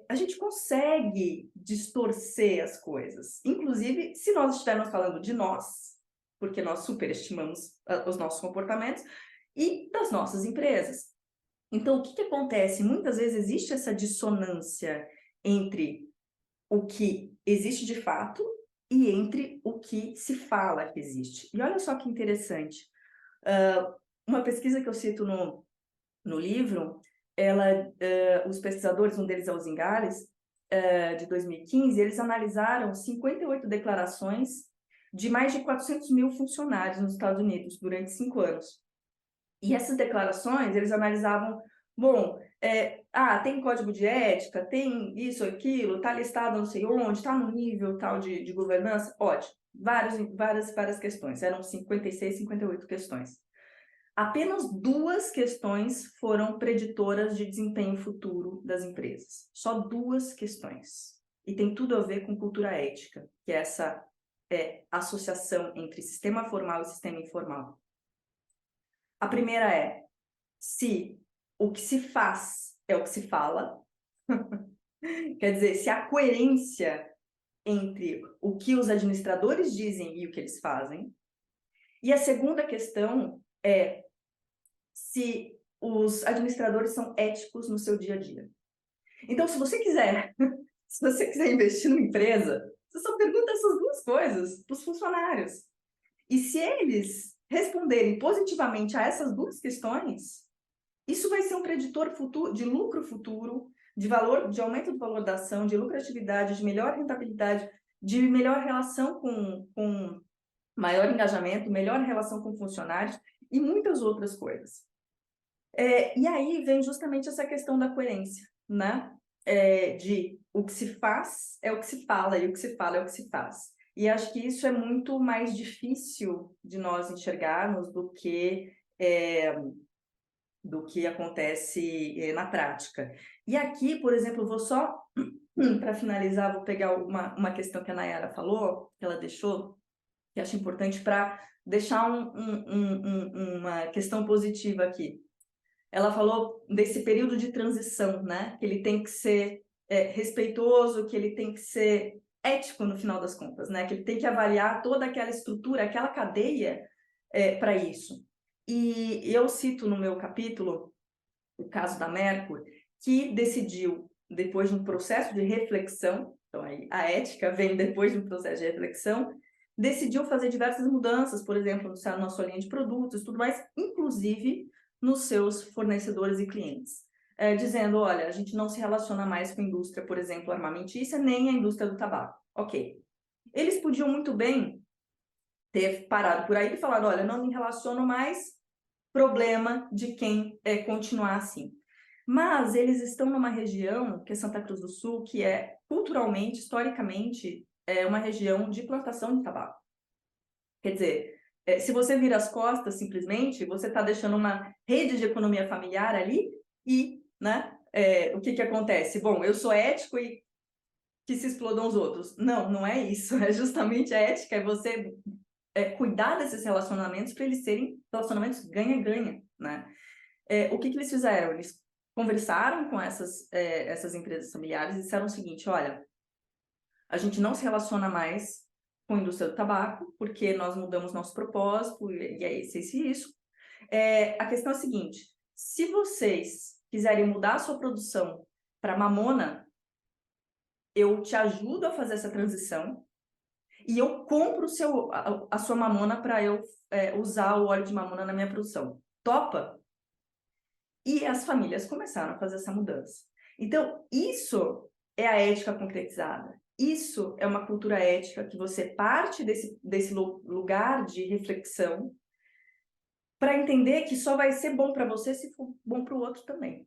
a gente consegue distorcer as coisas. Inclusive, se nós estivermos falando de nós, porque nós superestimamos os nossos comportamentos, e das nossas empresas. Então, o que acontece? Muitas vezes existe essa dissonância entre o que existe de fato e entre o que se fala que existe. E olha só que interessante. Uma pesquisa que eu cito no livro, os pesquisadores, um deles é o Zingales, de 2015, eles analisaram 58 declarações de mais de 400 mil funcionários nos Estados Unidos durante 5 anos. E essas declarações, eles analisavam, bom, tem código de ética, tem isso, aquilo, está listado não sei onde, está no nível tal de governança, ótimo. Várias questões, eram 56, 58 questões. Apenas 2 questões foram preditoras de desempenho futuro das empresas. Só 2 questões. E tem tudo a ver com cultura ética, que é essa associação entre sistema formal e sistema informal. A primeira é, se o que se faz é o que se fala, quer dizer, se há coerência entre o que os administradores dizem e o que eles fazem. E a segunda questão é se os administradores são éticos no seu dia a dia. Então, se você quiser investir numa empresa, você só pergunta essas 2 coisas para os funcionários. E se eles responderem positivamente a essas 2 questões, isso vai ser um preditor futuro, de lucro futuro, de aumento do valor da ação, de lucratividade, de melhor rentabilidade, de melhor relação com maior engajamento, melhor relação com funcionários e muitas outras coisas. E aí vem justamente essa questão da coerência, né? De o que se faz é o que se fala e o que se fala é o que se faz. E acho que isso é muito mais difícil de nós enxergarmos do que acontece na prática. E aqui, por exemplo, vou só, para finalizar, vou pegar uma questão que a Nayara falou, que ela deixou, que acho importante para deixar uma questão positiva aqui. Ela falou desse período de transição, né? Que ele tem que ser respeitoso, que ele tem que ser ético no final das contas, né? Que ele tem que avaliar toda aquela estrutura, aquela cadeia para isso. E eu cito no meu capítulo o caso da Merkur, que decidiu, depois de um processo de reflexão, então aí a ética vem depois de um processo de reflexão, decidiu fazer diversas mudanças, por exemplo, na sua linha de produtos, tudo mais, inclusive nos seus fornecedores e clientes, dizendo, olha, a gente não se relaciona mais com a indústria, por exemplo, armamentícia, nem a indústria do tabaco. Ok. Eles podiam muito bem ter parado por aí e falado, olha, não me relaciono mais, problema de quem continuar assim. Mas eles estão numa região, que é Santa Cruz do Sul, que é culturalmente, historicamente, uma região de plantação de tabaco. Quer dizer, se você vira as costas, simplesmente, você está deixando uma rede de economia familiar ali e, né, o que acontece? Bom, eu sou ético e que se explodam os outros. Não, não é isso. É justamente a ética, é você cuidar desses relacionamentos para eles serem relacionamentos ganha-ganha, né? O que eles fizeram? Eles conversaram com essas empresas familiares e disseram o seguinte, olha, a gente não se relaciona mais com a indústria do tabaco, porque nós mudamos nosso propósito, e é esse e isso. A questão é a seguinte, se vocês quiserem mudar a sua produção para mamona, eu te ajudo a fazer essa transição e eu compro a sua mamona para eu usar o óleo de mamona na minha produção. Topa? E as famílias começaram a fazer essa mudança. Então, isso é a ética concretizada. Isso é uma cultura ética que você parte desse lugar de reflexão para entender que só vai ser bom para você se for bom para o outro também,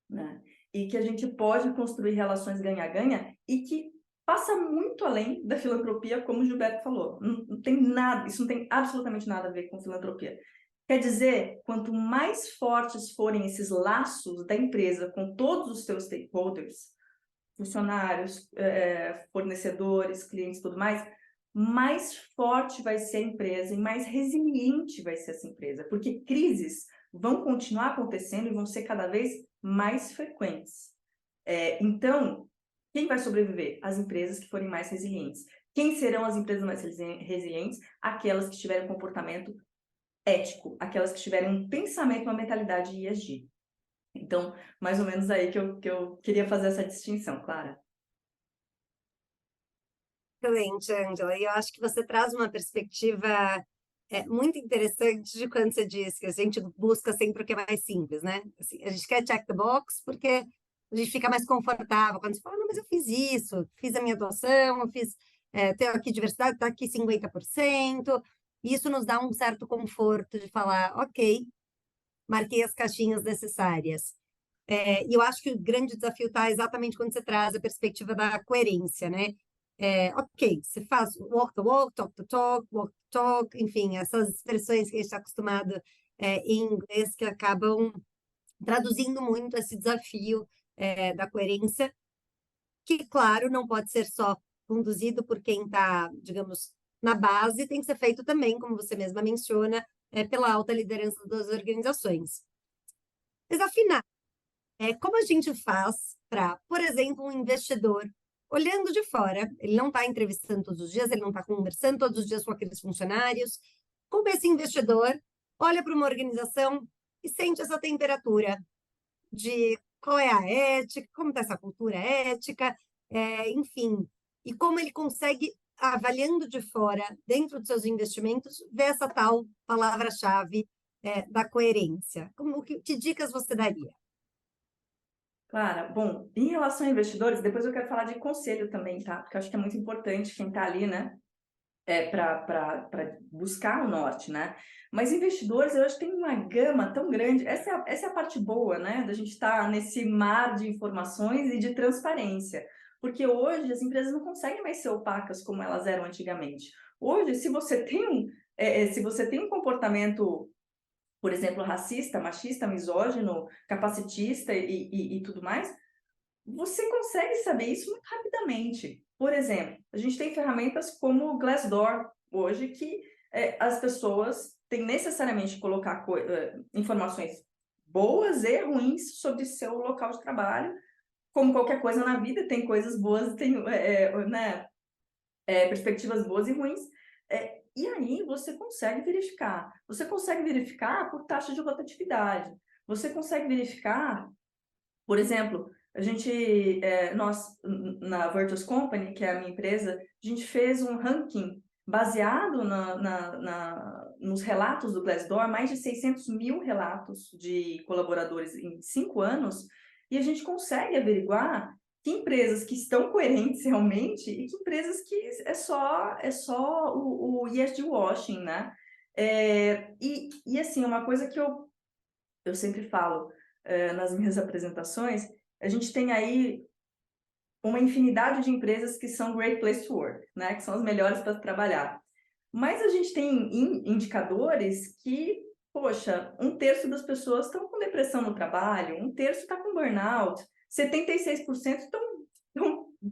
né? E que a gente pode construir relações ganha-ganha e que passa muito além da filantropia, como o Gilberto falou. Não tem nada, isso não tem absolutamente nada a ver com filantropia. Quer dizer, quanto mais fortes forem esses laços da empresa com todos os seus stakeholders, funcionários, fornecedores, clientes e tudo mais forte vai ser a empresa e mais resiliente vai ser essa empresa, porque crises vão continuar acontecendo e vão ser cada vez mais frequentes. Então, quem vai sobreviver? As empresas que forem mais resilientes. Quem serão as empresas mais resilientes? Aquelas que tiverem um comportamento ético, aquelas que tiverem um pensamento, uma mentalidade ESG. Então, mais ou menos aí que eu queria fazer essa distinção, Clara. Excelente, Ângela. E eu acho que você traz uma perspectiva muito interessante de quando você diz que a gente busca sempre o que é mais simples, né? Assim, a gente quer check the box porque a gente fica mais confortável quando você fala, não, mas eu fiz isso, fiz a minha doação, eu fiz, tenho aqui diversidade, está aqui 50%. Isso nos dá um certo conforto de falar, ok, marquei as caixinhas necessárias. E eu acho que o grande desafio está exatamente quando você traz a perspectiva da coerência, né? Ok, você faz walk the walk, talk the talk, walk the talk, enfim, essas expressões que a gente está acostumado em inglês que acabam traduzindo muito esse desafio da coerência, que, claro, não pode ser só conduzido por quem está, digamos, na base, tem que ser feito também, como você mesma menciona, pela alta liderança das organizações. Mas, afinal, como a gente faz para, por exemplo, um investidor, olhando de fora, ele não está entrevistando todos os dias, ele não está conversando todos os dias com aqueles funcionários, como esse investidor olha para uma organização e sente essa temperatura de qual é a ética, como está essa cultura ética, enfim, e como ele consegue, avaliando de fora, dentro dos seus investimentos, ver essa tal palavra-chave da coerência. Que dicas você daria? Clara, bom, em relação a investidores, depois eu quero falar de conselho também, tá? Porque eu acho que é muito importante quem está ali, né? Para buscar o norte, né? Mas investidores, eu acho que tem uma gama tão grande. Essa é a parte boa, né? Da gente estar nesse mar de informações e de transparência. Porque hoje as empresas não conseguem mais ser opacas como elas eram antigamente. Hoje, se você tem um comportamento, por exemplo, racista, machista, misógino, capacitista e tudo mais, você consegue saber isso muito rapidamente. Por exemplo, a gente tem ferramentas como o Glassdoor hoje, que as pessoas têm necessariamente que colocar informações boas e ruins sobre seu local de trabalho. Como qualquer coisa na vida, tem coisas boas, tem perspectivas boas e ruins. E aí você consegue verificar. Você consegue verificar por taxa de rotatividade. Você consegue verificar, por exemplo, nós, na Virtus Company, que é a minha empresa, a gente fez um ranking baseado nos relatos do Glassdoor, mais de 600 mil relatos de colaboradores em 5 anos, e a gente consegue averiguar que empresas que estão coerentes realmente e que empresas que é só o ESG washing, né? E assim, uma coisa que eu sempre falo nas minhas apresentações, a gente tem aí uma infinidade de empresas que são Great Place to Work, né? Que são as melhores para trabalhar. Mas a gente tem indicadores que, poxa, 1/3 das pessoas estão com depressão no trabalho, 1/3 está com burnout, 76% estão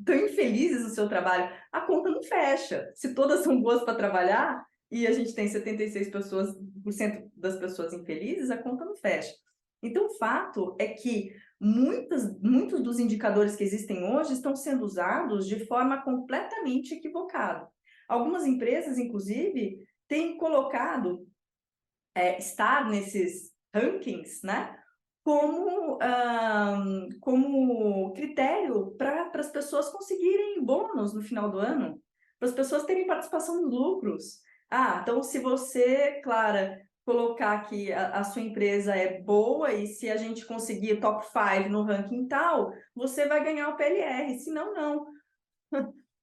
infelizes no seu trabalho. A conta não fecha. Se todas são boas para trabalhar e a gente tem 76% das pessoas infelizes, a conta não fecha. Então, o fato é que muitos dos indicadores que existem hoje estão sendo usados de forma completamente equivocada. Algumas empresas, inclusive, têm colocado estar nesses rankings, né, como critério para as pessoas conseguirem bônus no final do ano, para as pessoas terem participação nos lucros. Então se você, Clara, colocar que a sua empresa é boa e se a gente conseguir top 5 no ranking tal, você vai ganhar o PLR, senão não.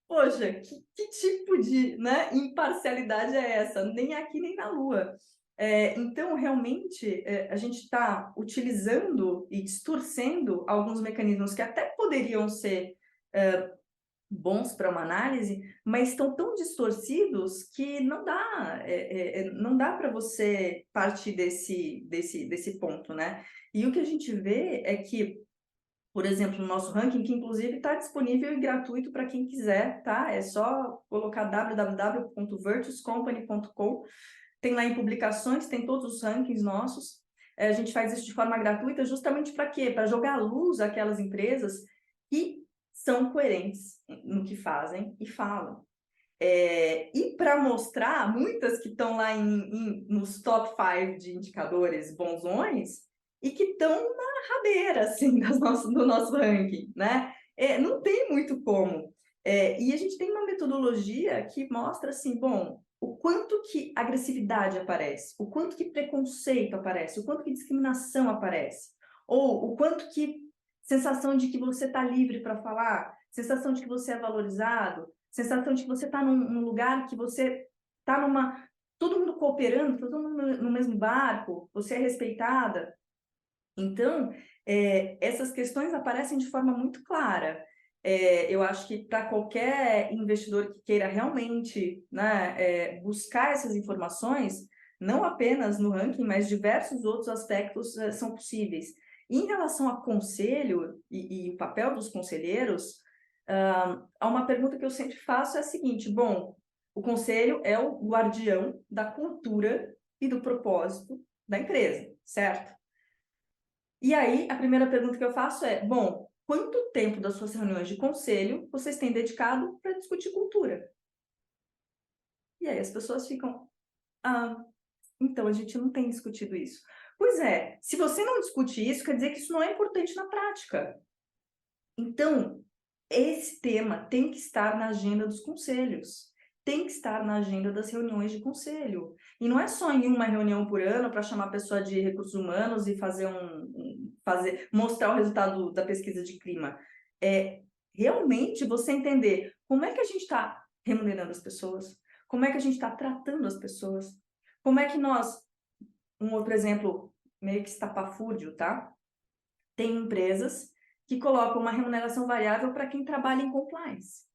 Poxa, que tipo de, né, imparcialidade é essa? Nem aqui, nem na Lua. Então, realmente, a gente está utilizando e distorcendo alguns mecanismos que até poderiam ser bons para uma análise, mas estão tão distorcidos que não dá, não dá para você partir desse ponto, né? E o que a gente vê é que, por exemplo, no nosso ranking, que inclusive está disponível e gratuito para quem quiser, tá? É só colocar www.virtuscompany.com, tem lá em publicações, tem todos os rankings nossos. A gente faz isso de forma gratuita justamente para quê? Para jogar à luz aquelas empresas que são coerentes no que fazem e falam. E para mostrar, muitas que estão lá nos top 5 de indicadores bonzões e que estão na rabeira, assim, do nosso ranking, né? Não tem muito como. E a gente tem uma metodologia que mostra, assim, bom, o quanto que agressividade aparece, o quanto que preconceito aparece, o quanto que discriminação aparece, ou o quanto que sensação de que você está livre para falar, sensação de que você é valorizado, sensação de que você está num lugar que você está todo mundo cooperando, todo mundo no mesmo barco, você é respeitada. Então, essas questões aparecem de forma muito clara. Eu acho que para qualquer investidor que queira realmente, né, buscar essas informações, não apenas no ranking, mas diversos outros aspectos são possíveis. Em relação a conselho e o papel dos conselheiros, há uma pergunta que eu sempre faço é a seguinte: bom, o conselho é o guardião da cultura e do propósito da empresa, certo? E aí, a primeira pergunta que eu faço é, bom, quanto tempo das suas reuniões de conselho vocês têm dedicado para discutir cultura? E aí as pessoas ficam, então a gente não tem discutido isso. Pois é, se você não discute isso, quer dizer que isso não é importante na prática. Então, esse tema tem que estar na agenda dos conselhos, tem que estar na agenda das reuniões de conselho. E não é só em uma reunião por ano para chamar a pessoa de recursos humanos e mostrar o resultado da pesquisa de clima. É realmente você entender como é que a gente está remunerando as pessoas, como é que a gente está tratando as pessoas, como é que um outro exemplo meio que estapafúrdio, tá? Tem empresas que colocam uma remuneração variável para quem trabalha em compliance.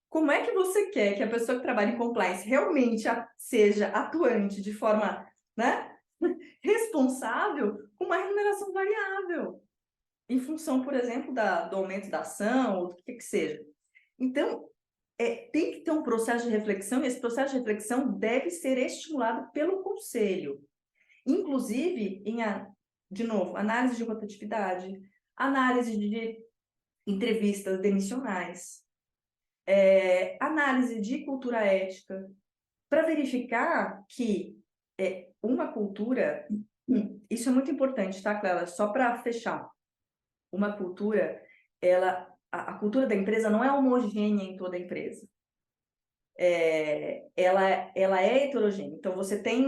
Como é que você quer que a pessoa que trabalha em compliance realmente seja atuante de forma, né, responsável com uma remuneração variável, em função, por exemplo, do aumento da ação, ou do que seja? Então, tem que ter um processo de reflexão, e esse processo de reflexão deve ser estimulado pelo conselho. Inclusive, de novo, análise de rotatividade, análise de entrevistas demissionais, análise de cultura ética, para verificar que uma cultura, isso é muito importante, tá, Clara? Só para fechar, uma cultura, a cultura da empresa não é homogênea em toda a empresa. Ela é heterogênea. Então, você tem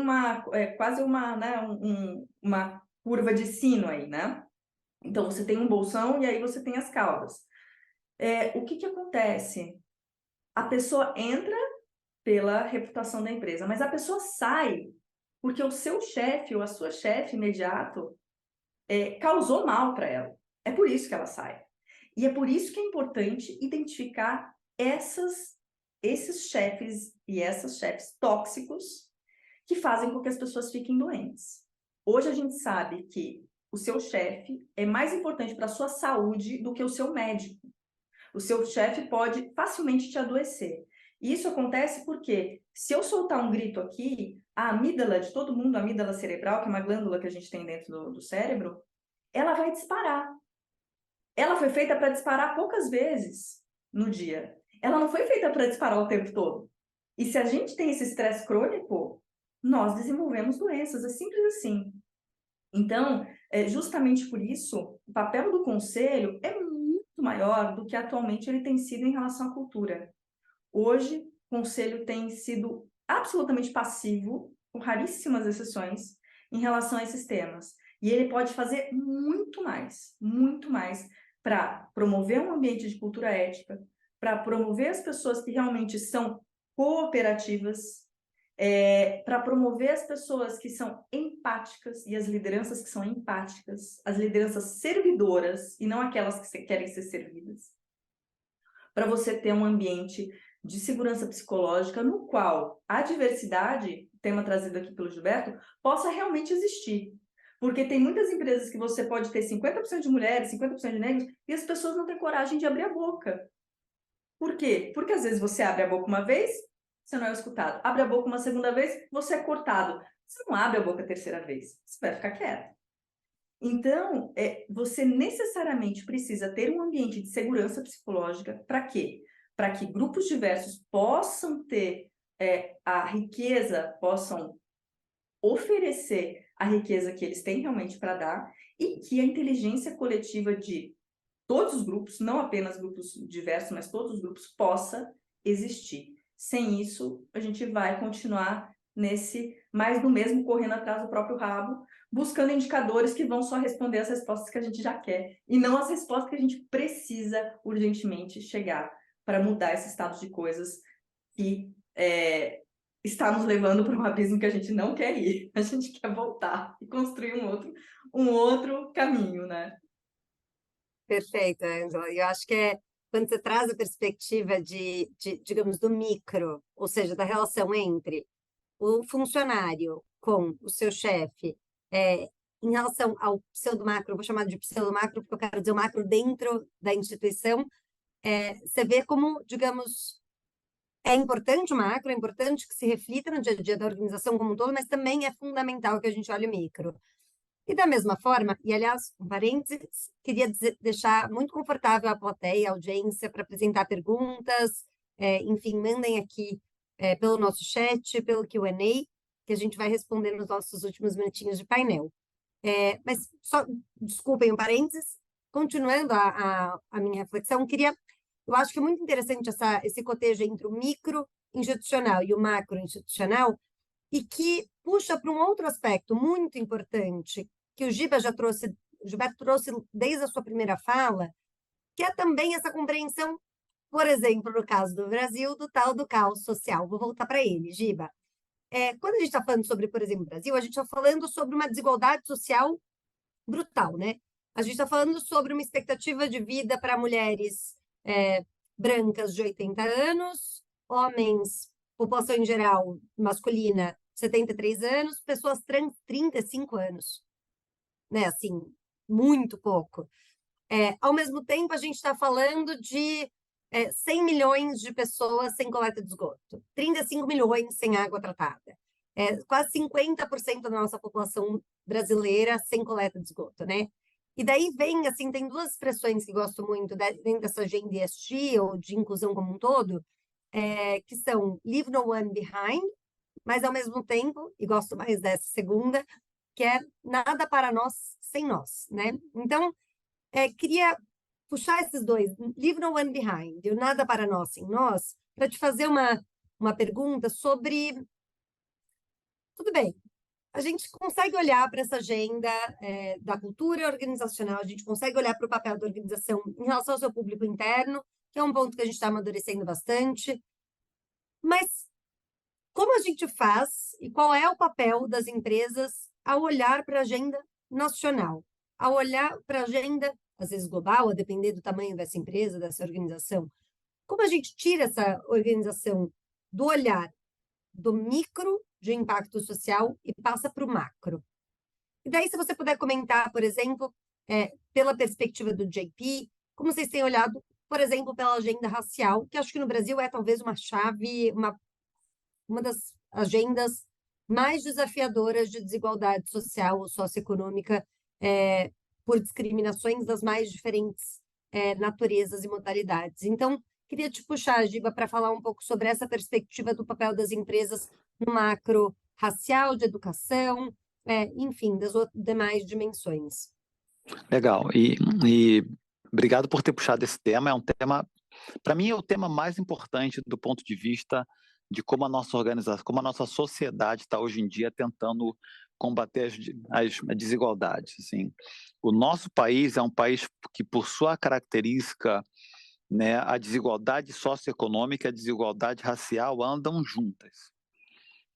quase uma curva de sino aí, né? Então, você tem um bolsão e aí você tem as caudas. O que acontece? A pessoa entra pela reputação da empresa, mas a pessoa sai porque o seu chefe ou a sua chefe imediato causou mal para ela. É por isso que ela sai. E é por isso que é importante identificar esses chefes e essas chefes tóxicos que fazem com que as pessoas fiquem doentes. Hoje a gente sabe que o seu chefe é mais importante para a sua saúde do que o seu médico. O seu chefe pode facilmente te adoecer. E isso acontece porque, se eu soltar um grito aqui, a amígdala de todo mundo, a amígdala cerebral, que é uma glândula que a gente tem dentro do cérebro, ela vai disparar. Ela foi feita para disparar poucas vezes no dia. Ela não foi feita para disparar o tempo todo. E se a gente tem esse estresse crônico, nós desenvolvemos doenças, é simples assim. Então, justamente por isso, o papel do conselho é muito maior do que atualmente ele tem sido em relação à cultura. Hoje, o conselho tem sido absolutamente passivo, com raríssimas exceções, em relação a esses temas. E ele pode fazer muito mais para promover um ambiente de cultura ética, para promover as pessoas que realmente são cooperativas, para promover as pessoas que são empáticas e as lideranças que são empáticas, as lideranças servidoras e não aquelas que querem ser servidas. para você ter um ambiente de segurança psicológica no qual a diversidade, tema trazido aqui pelo Gilberto, possa realmente existir. Porque tem muitas empresas que você pode ter 50% de mulheres, 50% de negros, e as pessoas não têm coragem de abrir a boca. Por quê? Porque às vezes você abre a boca uma vez, você não é escutado. Abre a boca uma segunda vez, você é cortado. Você não abre a boca a terceira vez, você vai ficar quieto. Então, você necessariamente precisa ter um ambiente de segurança psicológica. Para quê? Para que grupos diversos possam ter a riqueza, possam oferecer a riqueza que eles têm realmente para dar, e que a inteligência coletiva de todos os grupos, não apenas grupos diversos, mas todos os grupos, possa existir. Sem isso, a gente vai continuar mais do mesmo, correndo atrás do próprio rabo, buscando indicadores que vão só responder as respostas que a gente já quer, e não as respostas que a gente precisa urgentemente chegar para mudar esse status de coisas que está nos levando para um abismo que a gente não quer ir. A gente quer voltar e construir um outro caminho, né? Perfeito, Ângela. Eu acho que quando você traz a perspectiva digamos, do micro, ou seja, da relação entre o funcionário com o seu chefe, em relação ao pseudo-macro, vou chamar de pseudo-macro porque eu quero dizer o macro dentro da instituição, você vê como, digamos, é importante o macro, é importante que se reflita no dia a dia da organização como um todo, mas também é fundamental que a gente olhe o micro. E da mesma forma, e aliás, um parênteses, queria deixar muito confortável a plateia, a audiência, para apresentar perguntas, enfim, mandem aqui pelo nosso chat, pelo Q&A, que a gente vai responder nos nossos últimos minutinhos de painel. Mas só, desculpem o parênteses, continuando a minha reflexão, eu acho que é muito interessante esse cotejo entre o micro institucional e o macro institucional, e que puxa para um outro aspecto muito importante, que o Gilberto trouxe desde a sua primeira fala, que é também essa compreensão, por exemplo, no caso do Brasil, do tal do caos social. Vou voltar para ele, Giba. Quando a gente está falando sobre, por exemplo, o Brasil, a gente está falando sobre uma desigualdade social brutal, né? A gente está falando sobre uma expectativa de vida para mulheres brancas de 80 anos, homens, população em geral masculina, 73 anos, pessoas trans, 35 anos. Né? Assim, muito pouco. Ao mesmo tempo, a gente está falando de 100 milhões de pessoas sem coleta de esgoto, 35 milhões sem água tratada, quase 50% da nossa população brasileira sem coleta de esgoto, né? E daí vem, assim, tem duas expressões que gosto muito dentro dessa agenda ESG, ou de inclusão como um todo, que são leave no one behind, mas ao mesmo tempo, e gosto mais dessa segunda, que é nada para nós sem nós, né? Então, queria puxar esses dois, leave no one behind, e o nada para nós sem nós, para te fazer uma pergunta sobre... Tudo bem, a gente consegue olhar para essa agenda da cultura organizacional, a gente consegue olhar para o papel da organização em relação ao seu público interno, que é um ponto que a gente está amadurecendo bastante, mas como a gente faz e qual é o papel das empresas ao olhar para a agenda nacional, ao olhar para a agenda, às vezes global, a depender do tamanho dessa empresa, dessa organização? Como a gente tira essa organização do olhar do micro de impacto social e passa para o macro? E daí, se você puder comentar, por exemplo, pela perspectiva do JP, como vocês têm olhado, por exemplo, pela agenda racial, que acho que no Brasil é talvez uma chave, uma das agendas mais desafiadoras de desigualdade social ou socioeconômica por discriminações das mais diferentes naturezas e modalidades. Então, queria te puxar, Giba, para falar um pouco sobre essa perspectiva do papel das empresas no macro racial, de educação, enfim, das demais dimensões. Legal. E obrigado por ter puxado esse tema. É um tema, para mim, é o tema mais importante do ponto de vista de como a nossa organização, como a nossa sociedade está hoje em dia tentando combater as desigualdades. Assim. O nosso país é um país que, por sua característica, né, a desigualdade socioeconômica e a desigualdade racial andam juntas.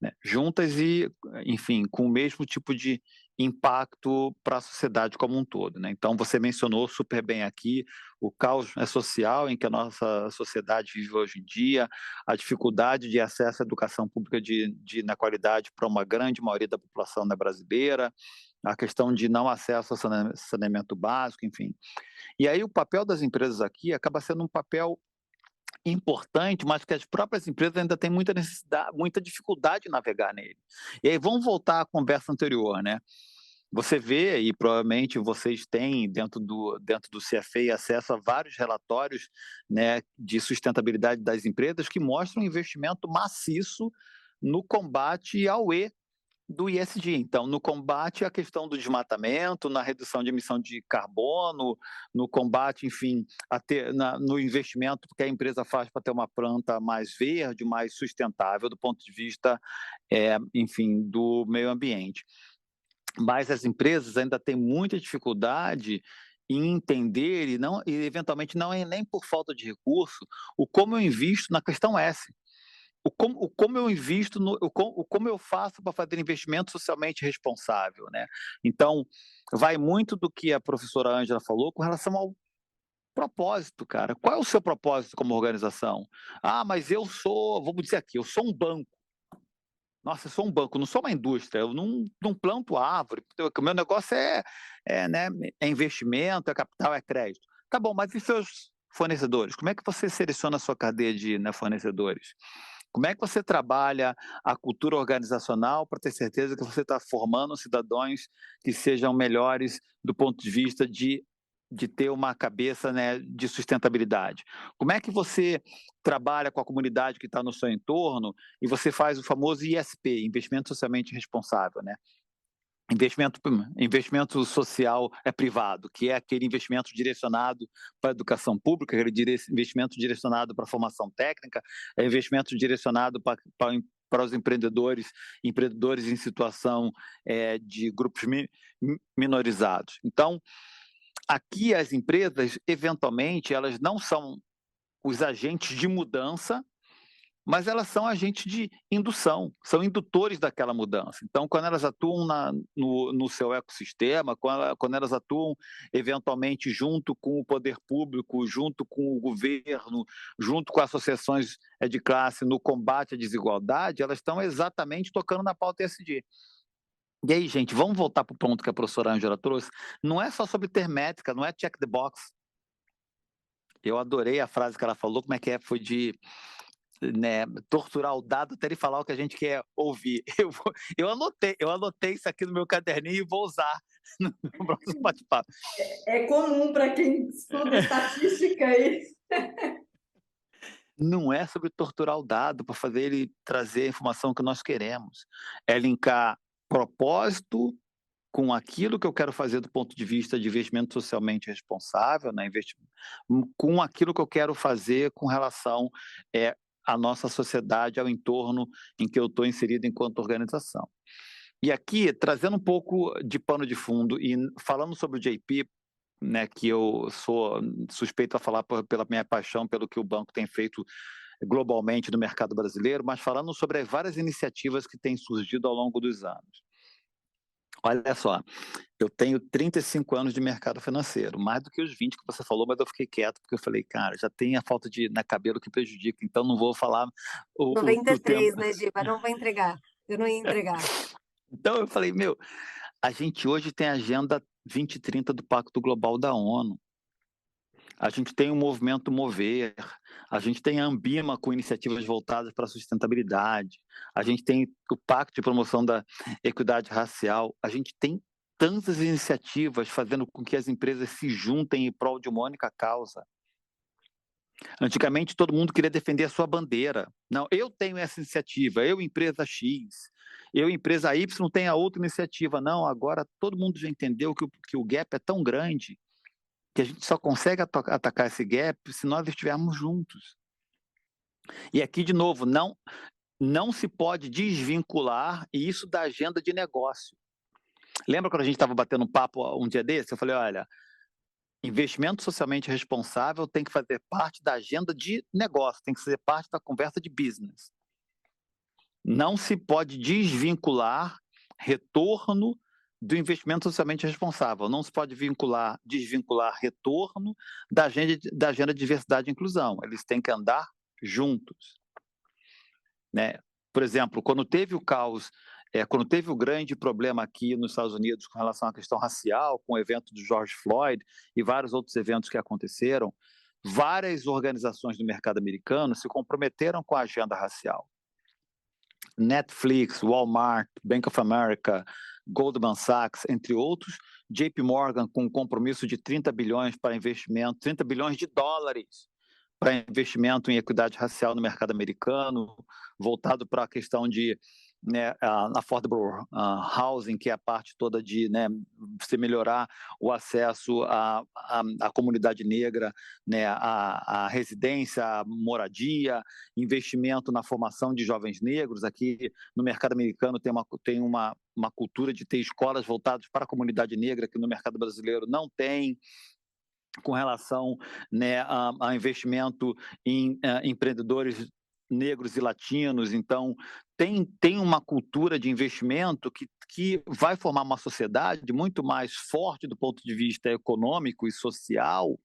Né? Juntas e, enfim, com o mesmo tipo de impacto para a sociedade como um todo, né? Então, você mencionou super bem aqui o caos social em que a nossa sociedade vive hoje em dia, a dificuldade de acesso à educação pública na qualidade para uma grande maioria da população brasileira, a questão de não acesso ao saneamento básico, enfim. E aí o papel das empresas aqui acaba sendo um papel importante, mas que as próprias empresas ainda têm muita necessidade, muita dificuldade de navegar nele. E aí vamos voltar à conversa anterior, né? Você vê, e provavelmente vocês têm dentro do CFA acesso a vários relatórios, né, de sustentabilidade das empresas que mostram um investimento maciço no combate ao E do ISD. Então, no combate à questão do desmatamento, na redução de emissão de carbono, no combate, enfim, no investimento que a empresa faz para ter uma planta mais verde, mais sustentável do ponto de vista, enfim, do meio ambiente. Mas as empresas ainda têm muita dificuldade em entender e eventualmente não é nem por falta de recurso, o como eu invisto na questão S. Como eu invisto, como eu faço para fazer investimento socialmente responsável, né? Então, vai muito do que a professora Ângela falou com relação ao propósito, cara. Qual é o seu propósito como organização? Ah, mas vamos dizer aqui, eu sou um banco. Nossa, eu sou um banco, não sou uma indústria, eu não planto árvore, o meu negócio né, é investimento, é capital, é crédito. Tá bom, mas e seus fornecedores? Como é que você seleciona a sua cadeia de fornecedores? Como é que você trabalha a cultura organizacional para ter certeza que você está formando cidadãos que sejam melhores do ponto de vista de ter uma cabeça, né, de sustentabilidade? Como é que você trabalha com a comunidade que está no seu entorno e você faz o famoso ISP, Investimento Socialmente Responsável, né? Investimento social privado, que é aquele investimento direcionado para a educação pública, aquele investimento direcionado para a formação técnica, investimento direcionado para os empreendedores em situação de grupos minorizados. Então, aqui as empresas, eventualmente, elas não são os agentes de mudança, mas elas são agentes de indução, são indutores daquela mudança. Então, quando elas atuam no seu ecossistema, quando elas atuam, eventualmente, junto com o poder público, junto com o governo, junto com associações de classe no combate à desigualdade, elas estão exatamente tocando na pauta ESG. E aí, gente, vamos voltar para o ponto que a professora Ângela trouxe. Não é só sobre ter métrica, não é check the box. Eu adorei a frase que ela falou, como é que é? Foi de... né, torturar o dado até ele falar o que a gente quer ouvir. Eu anotei isso aqui no meu caderninho e vou usar no próximo bate-papo. É comum para quem estuda estatística aí. Não é sobre torturar o dado para fazer ele trazer a informação que nós queremos. É linkar propósito com aquilo que eu quero fazer do ponto de vista de investimento socialmente responsável, né, com aquilo que eu quero fazer com relação à nossa sociedade, ao entorno em que eu estou inserido enquanto organização. E aqui, trazendo um pouco de pano de fundo e falando sobre o JP, né, que eu sou suspeito a falar pela minha paixão, pelo que o banco tem feito globalmente no mercado brasileiro, mas falando sobre as várias iniciativas que têm surgido ao longo dos anos. Olha só, eu tenho 35 anos de mercado financeiro, mais do que os 20 que você falou, mas eu fiquei quieto, porque eu falei, cara, já tem a falta de cabelo que prejudica, então não vou falar o 93, tempo. né, Giba? Não vou entregar. Eu não ia entregar. Então eu falei, a gente hoje tem a Agenda 2030 do Pacto Global da ONU. A gente tem o movimento Mover, a gente tem a Ambima com iniciativas voltadas para a sustentabilidade, a gente tem o Pacto de Promoção da Equidade Racial, a gente tem tantas iniciativas fazendo com que as empresas se juntem em prol de uma única causa. Antigamente todo mundo queria defender a sua bandeira. Não, eu tenho essa iniciativa, eu empresa X, eu empresa Y tenho a outra iniciativa. Não, agora todo mundo já entendeu que o gap é tão grande que a gente só consegue atacar esse gap se nós estivermos juntos. E aqui, de novo, não se pode desvincular isso da agenda de negócio. Lembra quando a gente estava batendo um papo um dia desse? Eu falei, olha, investimento socialmente responsável tem que fazer parte da agenda de negócio, tem que fazer parte da conversa de business. Não se pode desvincular retorno do investimento socialmente responsável. Não se pode desvincular retorno da agenda de diversidade e inclusão. Eles têm que andar juntos, né? Por exemplo, quando teve o caos, quando teve o grande problema aqui nos Estados Unidos com relação à questão racial, com o evento do George Floyd e vários outros eventos que aconteceram, várias organizações do mercado americano se comprometeram com a agenda racial. Netflix, Walmart, Bank of America, Goldman Sachs, entre outros, JP Morgan com um compromisso de 30 bilhões para investimento, 30 bilhões de dólares para investimento em equidade racial no mercado americano, voltado para a questão de affordable housing, que é a parte toda de você melhorar o acesso à comunidade negra, à residência, à moradia, investimento na formação de jovens negros. Aqui no mercado americano tem uma cultura de ter escolas voltadas para a comunidade negra, que no mercado brasileiro não tem, com relação a investimento em empreendedores negros e latinos. Então, tem uma cultura de investimento que vai formar uma sociedade muito mais forte do ponto de vista econômico e social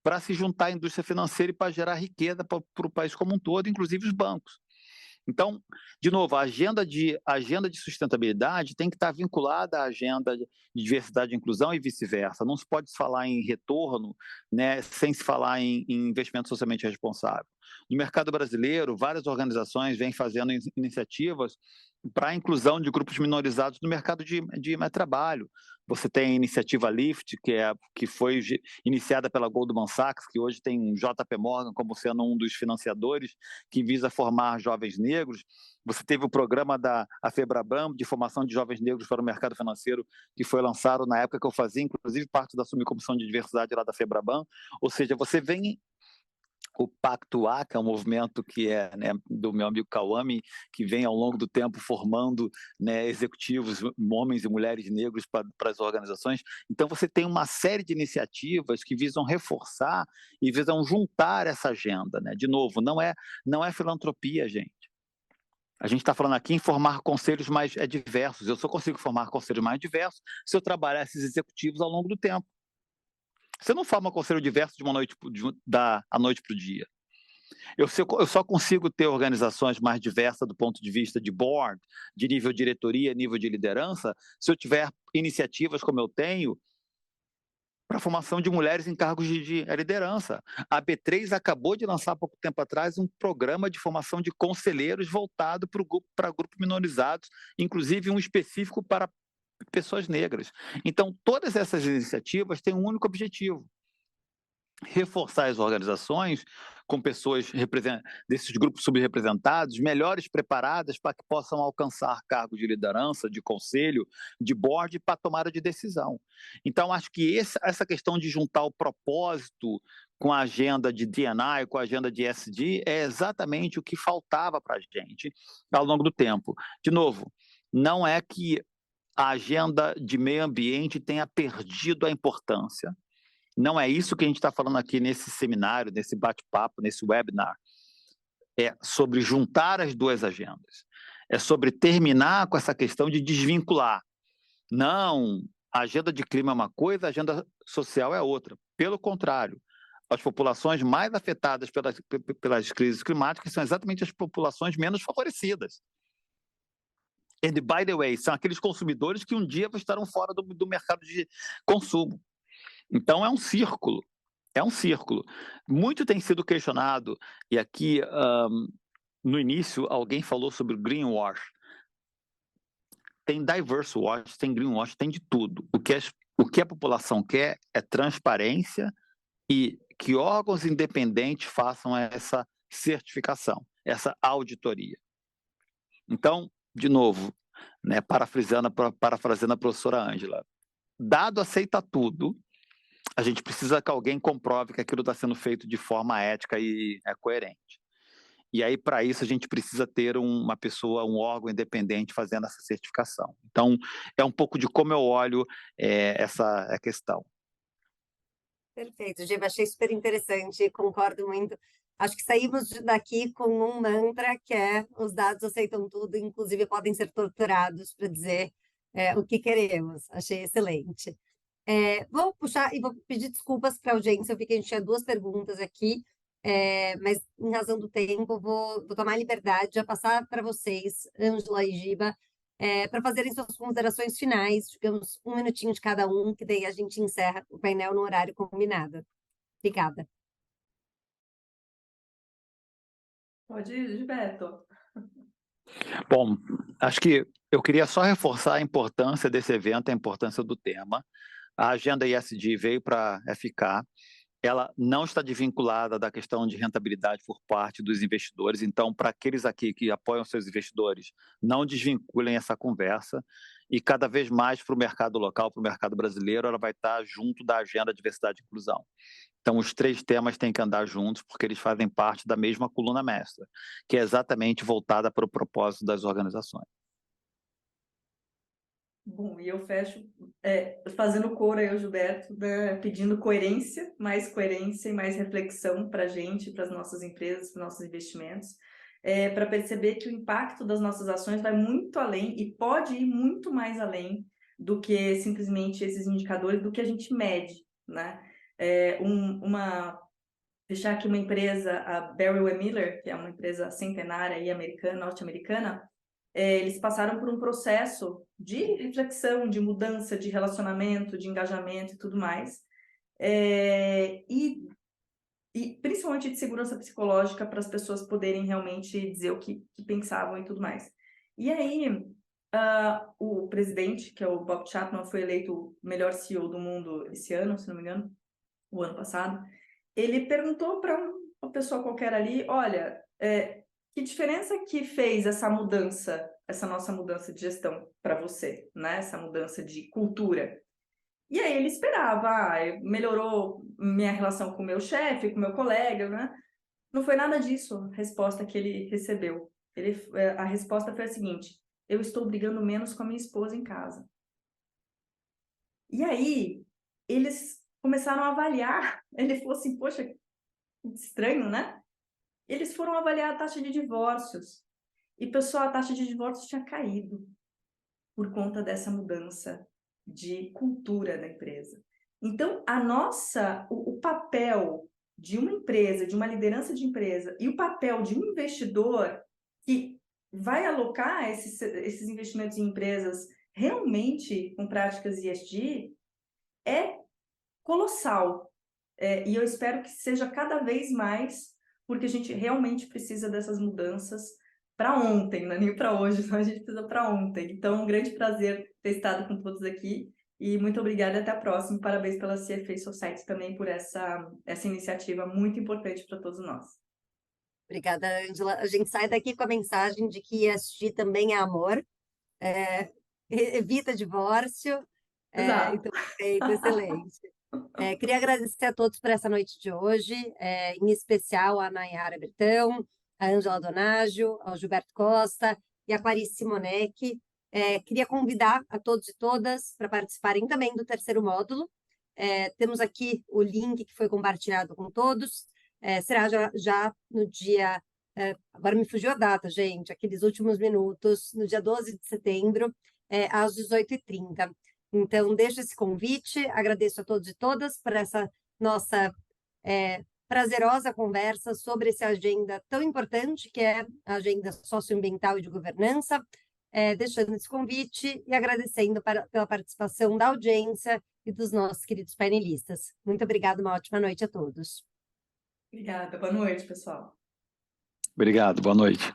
para se juntar à indústria financeira e para gerar riqueza para o país como um todo, inclusive os bancos. Então, de novo, a agenda de sustentabilidade tem que estar vinculada à agenda de diversidade e inclusão e vice-versa. Não se pode falar em retorno, sem se falar em investimento socialmente responsável. No mercado brasileiro, várias organizações vêm fazendo iniciativas para a inclusão de grupos minorizados no mercado de trabalho. Você tem a iniciativa LIFT, que foi iniciada pela Goldman Sachs, que hoje tem um JP Morgan como sendo um dos financiadores, que visa formar jovens negros. Você teve o programa da FEBRABAN, de formação de jovens negros para o mercado financeiro, que foi lançado na época que eu fazia, inclusive, parte da subcomissão de diversidade lá da FEBRABAN. Ou seja, você vem... O Pacto A, que é um movimento que é do meu amigo Kawami, que vem ao longo do tempo formando executivos, homens e mulheres negros para as organizações. Então, você tem uma série de iniciativas que visam reforçar e visam juntar essa agenda. De novo, não é filantropia, gente. A gente está falando aqui em formar conselhos mais diversos. Eu só consigo formar conselhos mais diversos se eu trabalhar esses executivos ao longo do tempo. Você não forma conselho diverso da noite para o dia. Eu só consigo ter organizações mais diversas do ponto de vista de board, de nível de diretoria, nível de liderança, se eu tiver iniciativas como eu tenho para a formação de mulheres em cargos de liderança. A B3 acabou de lançar há pouco tempo atrás um programa de formação de conselheiros voltado para grupos minorizados, inclusive um específico para pessoas negras. Então, todas essas iniciativas têm um único objetivo: reforçar as organizações com pessoas desses grupos subrepresentados, melhores preparadas para que possam alcançar cargos de liderança, de conselho, de board, para tomada de decisão. Então, acho que essa questão de juntar o propósito com a agenda de D&I, com a agenda de ESG, é exatamente o que faltava para a gente ao longo do tempo. De novo, não é que a agenda de meio ambiente tenha perdido a importância. Não é isso que a gente está falando aqui nesse seminário, nesse bate-papo, nesse webinar. É sobre juntar as duas agendas. É sobre terminar com essa questão de desvincular. Não, a agenda de clima é uma coisa, a agenda social é outra. Pelo contrário, as populações mais afetadas pelas crises climáticas são exatamente as populações menos favorecidas. And by the way, são aqueles consumidores que um dia estarão fora do mercado de consumo. Então, é um círculo. Muito tem sido questionado, e aqui, no início, alguém falou sobre greenwash. Tem diverse wash, tem greenwash, tem de tudo. O que a população quer é transparência e que órgãos independentes façam essa certificação, essa auditoria. Então, de novo, parafraseando a professora Ângela, dado aceita tudo, a gente precisa que alguém comprove que aquilo está sendo feito de forma ética e coerente. E aí, para isso, a gente precisa ter uma pessoa, um órgão independente fazendo essa certificação. Então, é um pouco de como eu olho essa questão. Perfeito, Giba, achei super interessante, concordo muito. Acho que saímos daqui com um mantra que é: os dados aceitam tudo, inclusive podem ser torturados para dizer o que queremos. Achei excelente. Vou puxar e vou pedir desculpas para a audiência, eu vi que a gente tinha 2 perguntas aqui, mas em razão do tempo, vou tomar a liberdade de já passar para vocês, Ângela e Giba, para fazerem suas considerações finais, digamos, 1 minutinho de cada um, que daí a gente encerra o painel no horário combinado. Obrigada. Pode ir, Gilberto. Bom, acho que eu queria só reforçar a importância desse evento, a importância do tema. A agenda ESG veio para ficar. Ela não está desvinculada da questão de rentabilidade por parte dos investidores. Então, para aqueles aqui que apoiam seus investidores, não desvinculem essa conversa. E cada vez mais para o mercado local, para o mercado brasileiro, ela vai estar junto da agenda diversidade e inclusão. Então, os 3 temas têm que andar juntos, porque eles fazem parte da mesma coluna mestra, que é exatamente voltada para o propósito das organizações. Bom, e eu fecho fazendo coro aí ao Gilberto, né, pedindo coerência e mais reflexão para a gente, para as nossas empresas, para os nossos investimentos, para perceber que o impacto das nossas ações vai muito além e pode ir muito mais além do que simplesmente esses indicadores, do que a gente mede, né? Deixar aqui uma empresa, a Barry Miller, que é uma empresa centenária e norte-americana, eles passaram por um processo de reflexão, de mudança, de relacionamento, de engajamento e tudo mais, e principalmente de segurança psicológica para as pessoas poderem realmente dizer o que pensavam e tudo mais. E aí, o presidente, que é o Bob Chapman, foi eleito o melhor CEO do mundo esse ano, se não me engano, o ano passado. Ele perguntou para uma pessoa qualquer ali, olha, que diferença que fez essa mudança, essa nossa mudança de gestão para você, né? Essa mudança de cultura. E aí ele esperava, melhorou minha relação com o meu chefe, com o meu colega, né? Não foi nada disso a resposta que ele recebeu. A resposta foi a seguinte: eu estou brigando menos com a minha esposa em casa. E aí eles começaram a avaliar, ele falou assim, poxa, estranho, né? Eles foram avaliar a taxa de divórcios. E, pessoal, a taxa de divórcios tinha caído por conta dessa mudança de cultura da empresa. Então, o papel de uma empresa, de uma liderança de empresa, e o papel de um investidor que vai alocar esses investimentos em empresas realmente com práticas ESG é colossal. E eu espero que seja cada vez mais, porque a gente realmente precisa dessas mudanças para ontem, não é nem para hoje, não, a gente precisa para ontem. Então, um grande prazer ter estado com todos aqui e muito obrigada e até a próxima. Parabéns pela CFA Society também por essa iniciativa muito importante para todos nós. Obrigada, Ângela. A gente sai daqui com a mensagem de que ESG também é amor, evita divórcio. Então, perfeito, excelente. Queria agradecer a todos por essa noite de hoje, em especial a Nayara Bertão, a Ângela Donaggio, ao Gilberto Costa e a Clarice Simonetti. Queria convidar a todos e todas para participarem também do 3º módulo. Temos aqui o link que foi compartilhado com todos. Será já no dia... agora me fugiu a data, gente, aqueles últimos minutos, no dia 12 de setembro, às 18h30. Então, deixo esse convite, agradeço a todos e todas por essa nossa prazerosa conversa sobre essa agenda tão importante, que é a agenda socioambiental e de governança, deixando esse convite e agradecendo pela participação da audiência e dos nossos queridos painelistas. Muito obrigada, uma ótima noite a todos. Obrigada, boa noite, pessoal. Obrigado, boa noite.